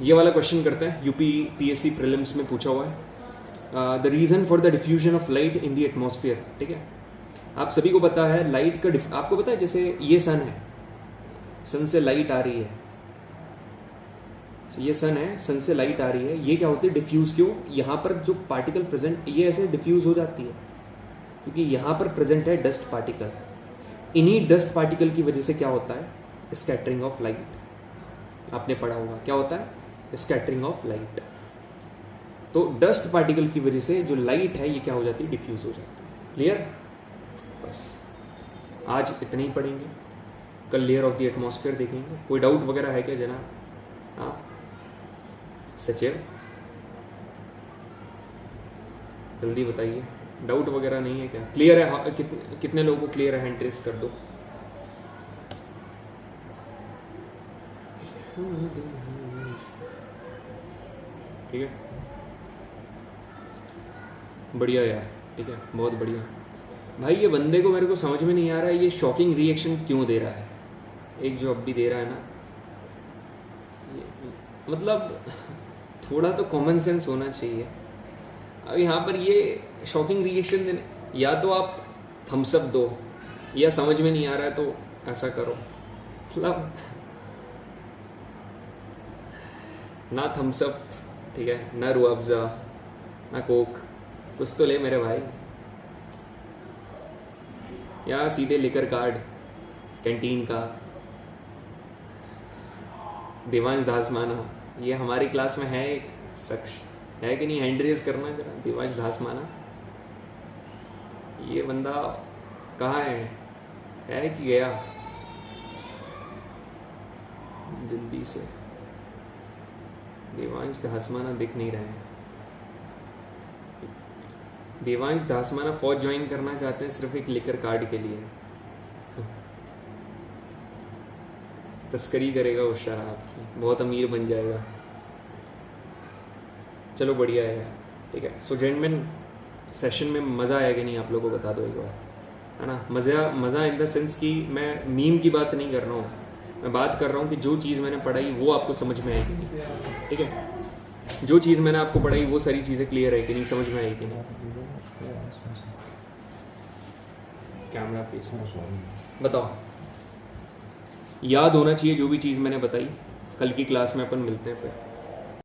Speaker 1: ये वाला क्वेश्चन करते हैं, यूपी पीएससी प्रीलिम्स में पूछा हुआ है। The reason for the diffusion of light in the atmosphere. ठीक है, आप सभी को पता है लाइट का आपको पता है जैसे ये सन है, सन से लाइट आ रही है, ये सन है, सन से लाइट आ रही है, ये क्या होती है डिफ्यूज। क्यों? यहाँ पर जो पार्टिकल प्रेजेंट ये ऐसे डिफ्यूज हो जाती है क्योंकि यहाँ पर प्रेजेंट है डस्ट पार्टिकल। इन्हीं डस्ट पार्टिकल की वजह से क्या होता है? Scattering of light. आपने पढ़ा होगा क्या होता है? Scattering of light. तो डस्ट पार्टिकल की वजह से जो लाइट है ये क्या हो जाती है? डिफ्यूज हो जाती है। क्लियर? बस आज इतने ही पढ़ेंगे, कल लेयर ऑफ द एटमॉस्फेयर देखेंगे। कोई डाउट वगैरह है क्या जनाब? हाँ सचिव जल्दी बताइए, डाउट वगैरह नहीं है क्या? क्लियर है? हाँ, कितने लोगों को क्लियर है? हैंड रेस कर दो। ठीक है, बढ़िया यार, ठीक है, बहुत बढ़िया। भाई ये बंदे को मेरे को समझ में नहीं आ रहा है ये शॉकिंग रिएक्शन क्यों दे रहा है। एक जो अब भी दे रहा है ना, मतलब थोड़ा तो कॉमन सेंस होना चाहिए। अब यहाँ पर ये शॉकिंग रिएक्शन देने, या तो आप थम्सअप दो, या समझ में नहीं आ रहा है तो ऐसा करो। मतलब ना थम्सअप, ठीक है, ना रूह अफ़ज़ा, ना कोक, कुछ तो ले मेरे भाई। या सीधे लिकर कार्ड कैंटीन का। देवांश धासमाना, ये हमारी क्लास में है एक शख्स, है कि नहीं? हैंड रेज करना जरा। देवांश धासमाना, ये बंदा कहाँ है कि गया? जल्दी से। देवांश धासमाना दिख नहीं रहे हैं। देवांश धासमाना फौज ज्वाइन करना चाहते हैं सिर्फ एक लिकर कार्ड के लिए। तस्करी करेगा उस शराब की, बहुत अमीर बन जाएगा। चलो बढ़िया है, ठीक है। सो जेंटलमैन, सेशन में मज़ा आया कि नहीं आप लोगों को बता दो एक बार, है ना? मज़ा इन द सेंस कि मैं मीम की बात नहीं कर रहा हूँ, मैं बात कर रहा हूँ कि जो चीज़ मैंने पढ़ाई वो आपको समझ में आएगी नहीं, ठीक है? जो चीज़ मैंने आपको पढ़ाई वो सारी चीज़ें क्लियर है कि नहीं, समझ में आएगी नहीं? कैमरा फेस बताओ। याद होना चाहिए जो भी चीज़ मैंने बताई। कल की क्लास में अपन मिलते हैं फिर।